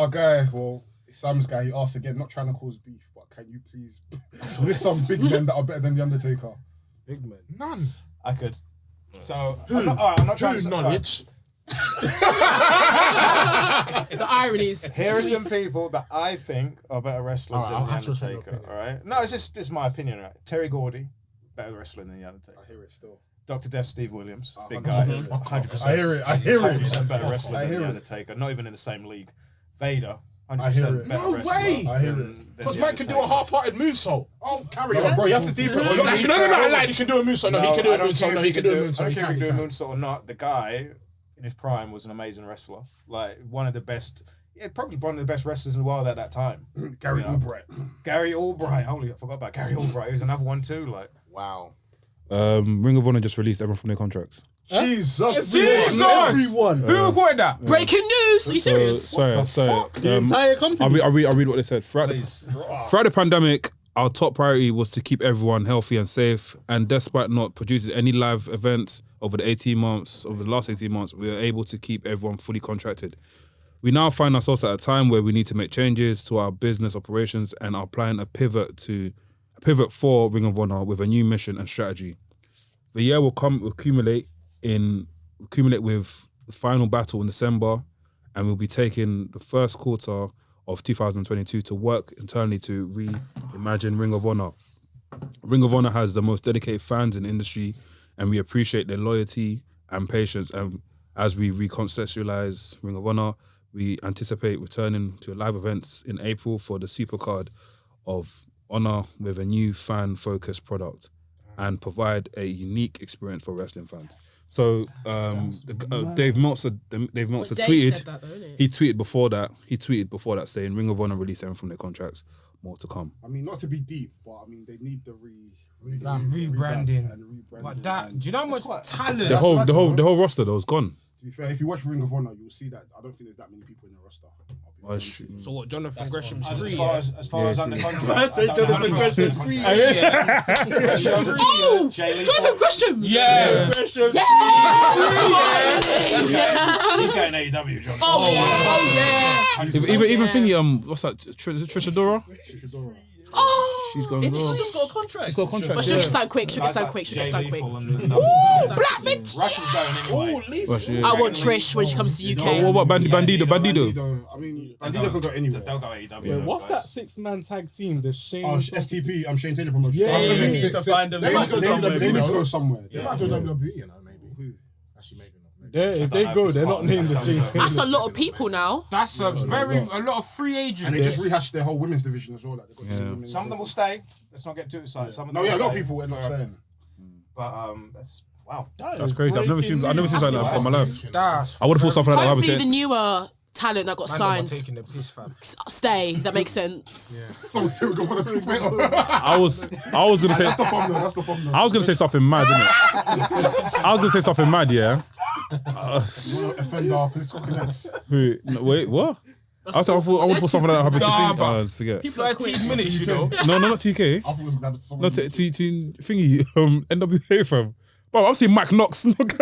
guy, well, Sam's guy, he asked again, not trying to cause beef, but can you please list some big men that are better than the Undertaker? Big man. None. I could. So I'm not trying to knowledge. The ironies. Here are some people that I think are better wrestlers Alright, than I'll the have to say my Undertaker. opinion. All right. No, it's just this is my opinion. Right. Terry Gordy, better wrestler than the Undertaker. I hear it still. Dr. Death Steve Williams, big 100%. guy, 100%. I hear it. 100% better wrestler I than hear the it. Undertaker. Not even in the same league. Vader, I hear 100% it. better No wrestler. way! I hear it. than Because the man can do a Undertaker. half-hearted moonsault. Oh, carry No, on. bro, you have to deep it. No, I lied. He can do a moonsault. No, he can do a I don't moonsault. care No, if he can do a moonsault. I don't He care if can he do can a do a moonsault. moonsault or not. The guy in his prime was an amazing wrestler. Like one of the best. Yeah, probably one of the best wrestlers in the world at that time. Gary Albright. Gary Albright. Holy, I forgot about Gary Albright. He was another one too. Like Wow. Ring of Honor just released everyone from their contracts. Jesus! Everyone. Who recorded that? Breaking news. Are you serious? Sorry. The entire company. I'll read what they said. Throughout the pandemic, our top priority was to keep everyone healthy and safe. And despite not producing any live events over the last 18 months, we were able to keep everyone fully contracted. We now find ourselves at a time where we need to make changes to our business operations and are planning a pivot for Ring of Honor with a new mission and strategy. The year will accumulate with the final battle in December, and we'll be taking the first quarter of 2022 to work internally to reimagine Ring of Honor. Ring of Honor has the most dedicated fans in the industry, and we appreciate their loyalty and patience. And as we reconceptualize Ring of Honor, we anticipate returning to live events in April for the Supercard of Honor with a new fan-focused product and provide a unique experience for wrestling fans. So Dave Meltzer tweeted. Said that, though, innit? He tweeted before that saying Ring of Honor released everyone from their contracts. More to come. I mean, not to be deep, but I mean, they need the Rebranding. and rebranding. But that, and do you know how much talent? The whole roster though is gone. to be fair, if you watch Ring of Honor, you'll see that I don't think there's that many people in the roster. I'll Oh, it's true. So what? Jonathan Gresham's As free. far as under contract, say Jonathan Gresham's free. Oh, Jonathan Gresham. Yes. He's going AEW, John. Oh yeah. Even thingy, what's that? Trisha Dora? Oh. She's going She's raw. just got a contract. She's got a contract. But she'll get signed quick. She'll get signed quick. Ooh, Black bitch. Russia's going anyway. Yeah. I want Trish when she comes to UK. What about Bandido? I mean, Bandido could go anywhere. They'll go AEW. Yeah, those what's guys. that 6-man tag team? The Shane. Oh, STP. I'm Shane Taylor promotion. Yeah, You yeah, need to find them. They need to go somewhere. They might go WWE, you know, maybe. Actually, maybe not. If they go, they're not named the Shane. That's a lot of people now. That's a lot of free agents. And they just rehashed their whole women's division as well. Like, they've got two women's Some of them will stay. Let's not get too excited. Some of them No, yeah, a will lot of stay. people end up saying. But that's wow. That's crazy. I've never seen something like that in my life. That's I would have thought something like that Hopefully the happened. newer talent that got signed taking the piss, fam. stay. That makes sense. Someone still go for the two finger. I was gonna say That's the thumbnail. That's the thumbnail. I was gonna say something mad, innit? I was gonna say something mad, yeah. Offender, political connects. Wait, what? I would put something like that happened to Nah, think. but- Oh, forget. 13 minutes, you know. No, not TK. I thought it was gonna be someone. No, to thingy. NWA fam. Bro, I've seen Mike Knox. Mike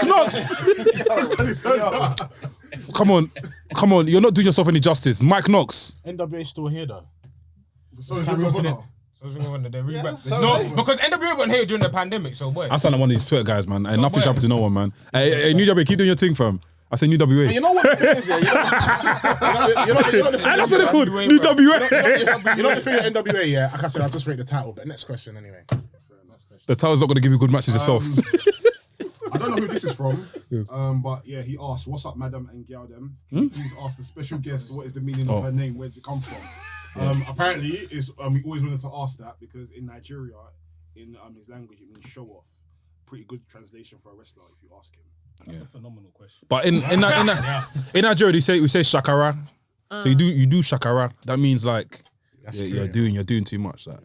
Knox. Come on. You're not doing yourself any justice. Mike Knox. NWA still here though. So is Ring of Honor. No, because NWA went here during the pandemic, so boy. I sound like one of these Twitter guys, man. And nothing's happened to no one, man. Hey, New WA, keep doing your thing, fam. I say New WA. You know what the thing is, yeah? You know the thing. And that's what they called New WA. You know the thing with NWA, yeah? Like I said, I'll just rate the title. But next question, anyway. The title's not going to give you good matches yourself. I don't know who this is from, but yeah, he asked, "What's up, madam and gal them? Can you please ask the special guest what is the meaning of her name? Where does it come from?" Apparently, it's we always wanted to ask that because in Nigeria, in his language, it means show off. Pretty good translation for a wrestler if you ask him. That's a phenomenal question. But in Nigeria, we say Chakara. So you do Chakara. That means like you're doing too much. Like.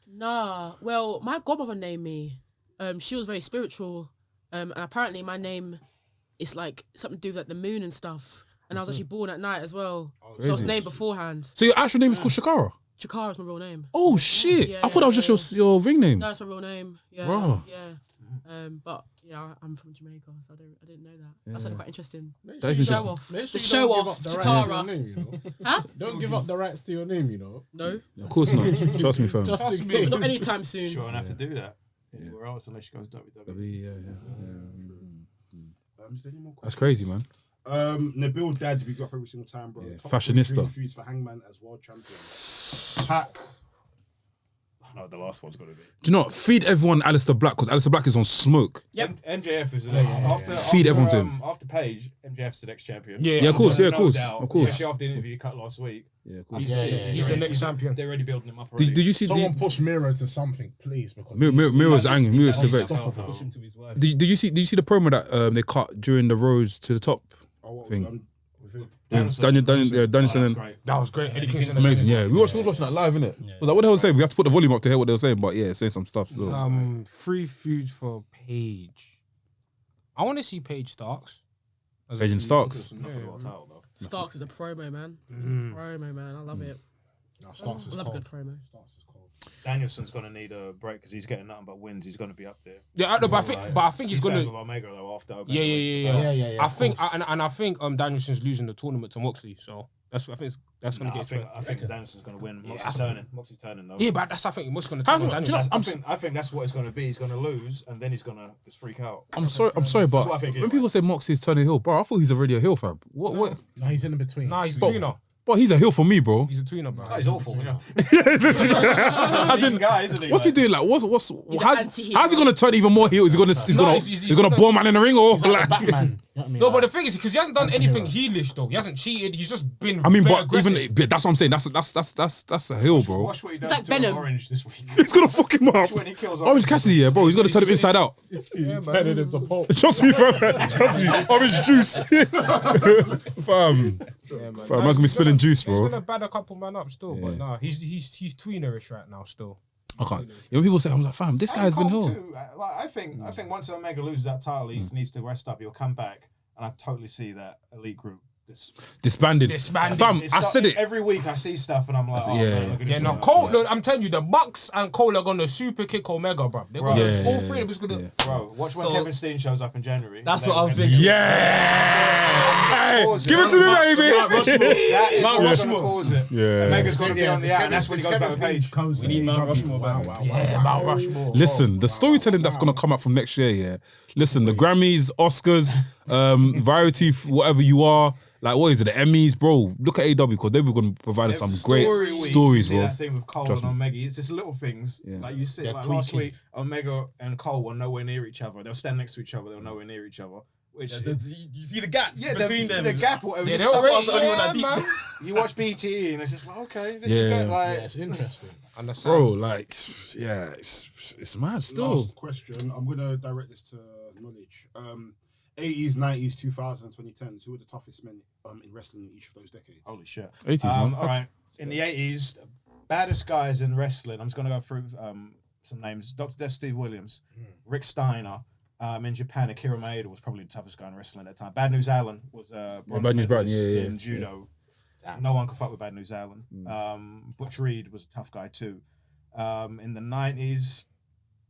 Nah. Well, my godmother named me. She was very spiritual. And apparently my name is like something to do with like the moon and stuff. And I was actually born at night as well. So I was named beforehand. So your actual name is called Chakara? Chakara is my real name. Oh shit! Yeah, I thought that was just your ring name. No, it's my real name. Yeah. Bro. Yeah. But yeah, I'm from Jamaica, so I didn't know that. That's quite interesting. That is Show interesting. off. Make The sure show you don't off. give up the rights to your Chakara. name, you know? Huh? Don't give up the rights to your name, you know? No. Of course not. Trust me, fam. Just in case. Not anytime soon. She won't have to do that. Anywhere else unless she goes WWE. Is there any more That's questions? crazy, man. Nabil Dad, we got up every single time, bro. Yeah, Top fashionista. dream feuds for Hangman as world champion. Pac. No, the last one's got to be. Do you know what? Feed everyone Alistair Black because Alistair Black is on smoke. Yep. MJF is the next. Feed everyone to him. After Page, MJF's the next champion. Yeah, Yeah, of course. Yeah, of No course. doubt. Of course. Especially after the interview you cut last week. Yeah, of course. He's the next champion. They're already building him up already. Did you see Someone the push Miro to something, please, because Mirror's angry? Mirror's He's vexed. not- Push him to his wife. Did you see the promo that they cut during the Rose to the top Oh, what thing? with who? With Danielson That's and great. That was great. Eddie Kingston. amazing. Yeah, we was watching that live, innit? Was like, what the hell was saying? We have to put the volume up to hear what they were saying, but yeah, saying some stuff. So. Free feuds for Paige. I want to see Paige Starks. Agent Starks. Not for the world title though. Starks is a promo, man. Promo, man. I love it. No, Starks is I love a cold. good promo. Starks is cold. Danielson's gonna need a break because he's getting nothing but wins. He's gonna be up there. Yeah, but I think he's going gonna. with Omega though after. Omega Yeah. Yeah, I think, and I think Danielson's losing the tournament to Moxley, so I think that's gonna get. I think Danielson's gonna win. Moxley's turning though. Yeah, but I think Moxley's gonna turn on Danielson. I think that's what it's gonna be. He's gonna lose and then he's gonna just freak out. I'm sorry, but That's what I think when anyway. people say Moxley's turning heel, bro, I thought he's already a heel, fam. What? No, he's in between. Nah, he's a Bro. tuner. But he's a heel for me, bro. He's a tuner, bro. Oh, he's awful. Yeah. As in, guy, isn't he? what's he doing? Like, how's anti-hero. he gonna turn even more heel? Is he gonna he's gonna bore man in the ring or like? Batman. You know what I mean? No, but the thing is, because he hasn't done anything heelish though. He hasn't cheated. He's just been. I mean, very but aggressive. even that's what I'm saying. That's a heel, bro. Watch what he does like to Venom. Orange this week. He's gonna fuck him up. When he kills Orange Cassidy, yeah, bro. He's gonna turn him inside out. He turned it into pulp. Trust me, fam. Trust me. Orange juice, fam. Fam, man's gonna be spilling juice, He's bro. gonna bad a couple man up still, but nah, he's tweenerish right now still. I can't. Yeah, when people say, I'm like, fam, this guy's been Cole heel. too. Like, I think once Omega loses that title, he needs to rest up. He'll come back, and I totally see that elite group Disbanded. Fam, I said it. Every week I see stuff and I'm like, oh, yeah. man, look at this. No, Cole, look, I'm telling you, the Bucks and Cole are gonna super kick Omega, bro. They're gonna, all three of them is gonna. Bro, watch when Kevin Steen shows up in January. That's what I'm thinking. Yeah! Give it to me, baby! Mount Rushmore. Cause it. Yeah. Omega's gonna be on the out, and that's when he goes back to page. We need Mount Rushmore back. Mount Rushmore. Listen, the storytelling that's gonna come out from next year, yeah. Listen, the Grammys, Oscars, Variety, whatever you are, like what is it, the Emmys, bro? Look at AW because they were gonna provide us some great stories, See bro. that thing with Cole and Omega, it's just little things. Like you see, like last week, Omega and Cole were nowhere near each other. They'll stand next to each other. They were nowhere near each other. Which You see the gap between them. The gap, or Yeah, just they're stuff already, like man. you watch BTE and it's just like, okay, this Yeah. is good. Like, It's interesting. Bro, like, yeah, it's mad still. Last question. I'm gonna direct this to knowledge. 80s, 90s, 2000s, 2010s. Who were the toughest men in wrestling in each of those decades? holy shit. 80s, man. All right, in the 80s, baddest guys in wrestling. I'm just gonna go through some names. Dr. Death Steve Williams, Rick Steiner. In Japan, Akira Maeda was probably the toughest guy in wrestling at the time. Bad News Allen was bronze Bad News medalist Allen, yeah. in judo. No one could fuck with Bad News Allen. Butch Reed was a tough guy too. In the 90s,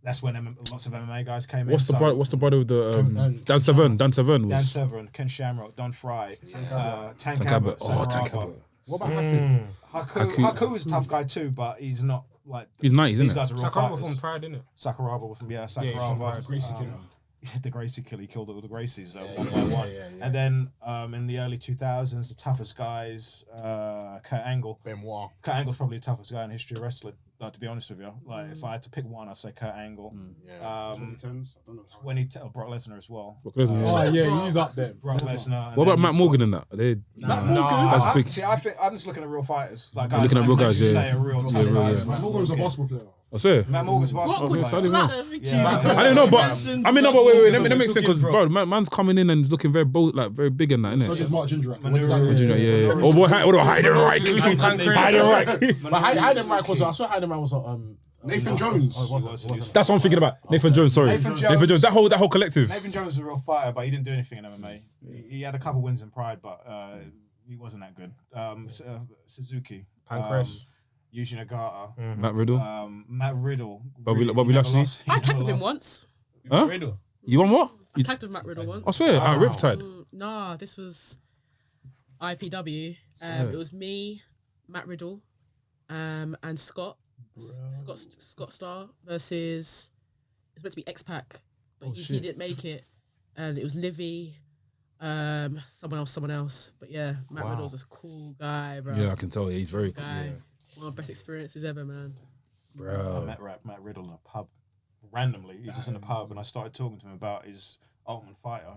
that's when lots of MMA guys came in. What's the brother with the Dan Severn? Dan Severn Dan was Severn, Ken Shamrock, Don Fry, Tank Abbott. Abbott. Oh, Tank Abbott. What about Haku? Haku was a tough guy too, but he's not like He's 90s, these isn't it? guys are real Sakuraba fighters. from Pride, innit? Sakuraba was from he's Sakuraba. from Gracie Killer. The Gracie Killer, he killed all the Gracies one by one. And then in the early 2000s, the toughest guys, Kurt Angle. Benoit. Kurt Angle's probably the toughest guy in history of wrestling. Like, to be honest with you, like if I had to pick one, I'd say Kurt Angle. 2010s? I don't know. Brock Lesnar as well. Brock Lesnar, Oh yeah. yeah, he's up there. Brock Lesnar. and What about then- Matt Morgan in that? Are they, that's big. See, I'm just looking at real fighters. Like You're looking at real guys, just yeah. Say a real tough Yeah, real, guys. yeah. Matt Morgan was a basketball player. I swear. Matt Morgan's a basketball Brock would player. slap. I don't know, but I mean, no, but wait, that makes sense because bro, man's coming in and looking very bold, like very big in that, So innit? did Mark Jindrak. Yeah. Oh boy, what do Heidenreich? Heidenreich. But Heidenreich was. I saw Heidenreich was Nathan Jones. That's what I'm thinking about. Nathan Jones, sorry. Nathan Nathan Jones. That whole collective. Nathan Jones was a real fighter, but he didn't do anything in MMA. He had a couple wins in Pride, but he wasn't that good. Suzuki. Pancras. Yuji Nagata. Matt Riddle. Matt Riddle. Bobby He never Lashley. lost. He I never tagged with him lost. once. Huh? You want what? I tagged with Matt Riddle once. I swear, at Riptide. Nah, this was IPW. It was me, Matt Riddle, and Scott Starr versus. It's meant to be X-Pac, but he didn't make it, and it was Livy, someone else. But yeah, Matt Riddle's a cool guy, bro. Yeah, I can tell. He's very Guy. One of the best experiences ever, man. I bro. met Matt Riddle in a pub randomly. He was just in a pub, and I started talking to him about his Ultimate Fighter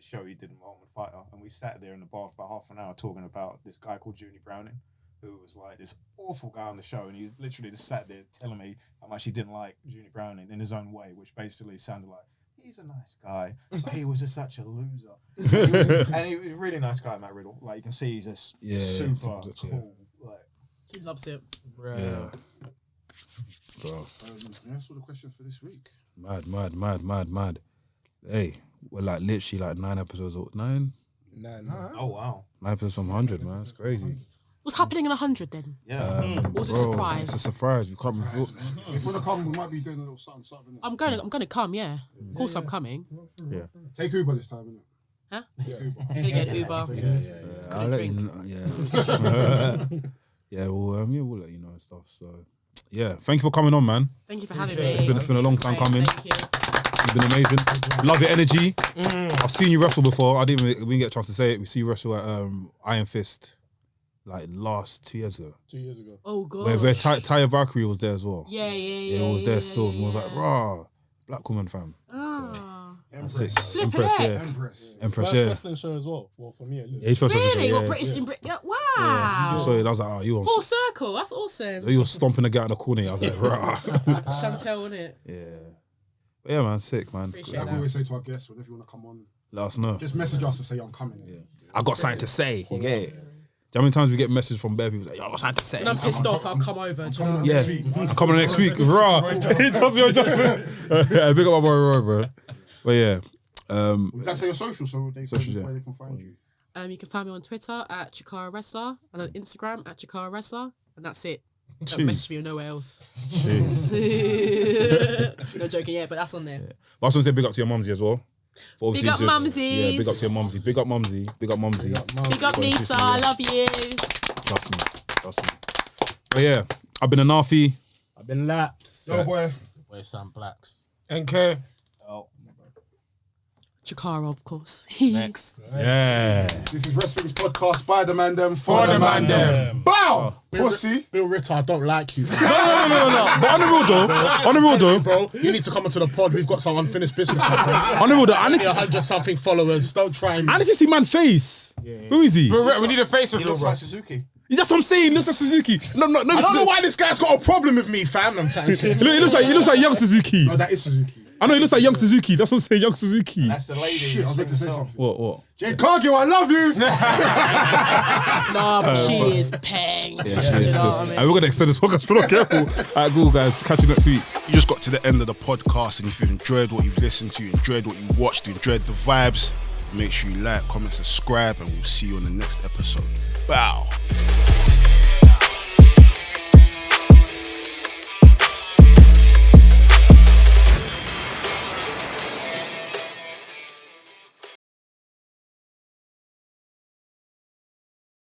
show he did in Ultimate Fighter, and we sat there in the bar for about half an hour talking about this guy called Junie Browning, who was like this awful guy on the show, and he literally just sat there telling me how much he didn't like Junie Browning in his own way, which basically sounded like he's a nice guy, but he was just such a loser. And he was a really nice guy, Matt Riddle. Like you can see, he's just super cool. Like He loves it. Yeah. Bro. That's all the questions for this week. Mad. Hey, we're like literally like 9 episodes. 9? oh wow, 9 episodes from 100, man. It's crazy. What's happening in 100 then? yeah. What was a Bro, surprise? It's a surprise. We can't reveal. If we come, we might be doing a little something. innit? I'm gonna come, yeah. Of course I'm coming. Take Uber this time, innit? Huh? Gonna get an Uber. I'll let you drink. know. Yeah. Yeah, we'll let you know and stuff. So, yeah, thank you for coming on, man. Thank you for having me. It's been a long time coming. Thank you. You've been amazing. Love your energy. I've seen you wrestle before. We didn't get a chance to say it. We see you wrestle at Iron Fist like last 2 years ago. 2 years ago. Oh god. Where Taya Valkyrie was there as well. Yeah. Yeah, it was there still. And was like, raw, black woman fam. Ah. That's it. Flipping Empress, heck. yeah. Empress, First yeah. wrestling show as well. Well, for me at least. Yeah, his first wrestling Really? show, What yeah. British in Britain? Yeah. Wow. So I was like, oh, you Full was circle. That's awesome. you was stomping the guy in the corner. I was like, rah. Chantel, wasn't it? Yeah. But yeah, man, sick, man. Appreciate Like we that. always say to our guests, whenever you want to come on, Let us know. just message us to say I'm coming. I got something to say. You get it? Do you know how many times we get messages from bare people like, yo, I got something to say? When I'm pissed off, I'll come over. Do you know? Yeah, I'm coming next week. Raw. Trust me, I'm just yeah, big up my boy Roy, bro. But yeah, That's your social, so they Socials, yeah. where they can find you. You can find me on Twitter at Chakara Wrestler and on Instagram at Chakara Wrestler, and that's it. Don't Jeez. message me or nowhere else. No joking, yeah, but that's on there. But I was gonna say big up to your mumsy as well. For Big up mumsies. Yeah, big up to your mumsy. Big up mumsy. Big up mumsy. Big up Nisa, I love you. Trust me. But yeah, I've been a Nafi. I've been laps. Yo, boy. Boy, Sam Blacks. NK. Chakara, of course. Next. Yeah. This is Wrestling's podcast by the man them For the man them. Bow! Pussy. Bill Ritter, I don't like you. No. But on the real though, Bro, you need to come into the pod. We've got some unfinished business, my friend. on the real though, I need to 100-something followers. Don't try me. see man face. Who is he? We need a face He reveal, looks bro. like Suzuki. That's what I'm saying. He looks like Suzuki. No. I don't know why this guy's got a problem with me, fam. I'm trying to say. He looks like young Suzuki. Oh, that is Suzuki. I know he looks like young Suzuki. That's what I'm saying, young Suzuki. That's the lady. Shit, I was who about to sings say the song. something. What? Jay Cargill, I love you. Nah, but she is peng. Yeah, she Do is you know true. what I mean? And we're gonna extend this podcast. We're not careful. Alright, cool guys. Catch you next week. You just got to the end of the podcast, and if you enjoyed what you've listened to, enjoyed what you watched, enjoyed the vibes, make sure you like, comment, subscribe, and we'll see you on the next episode. Bow.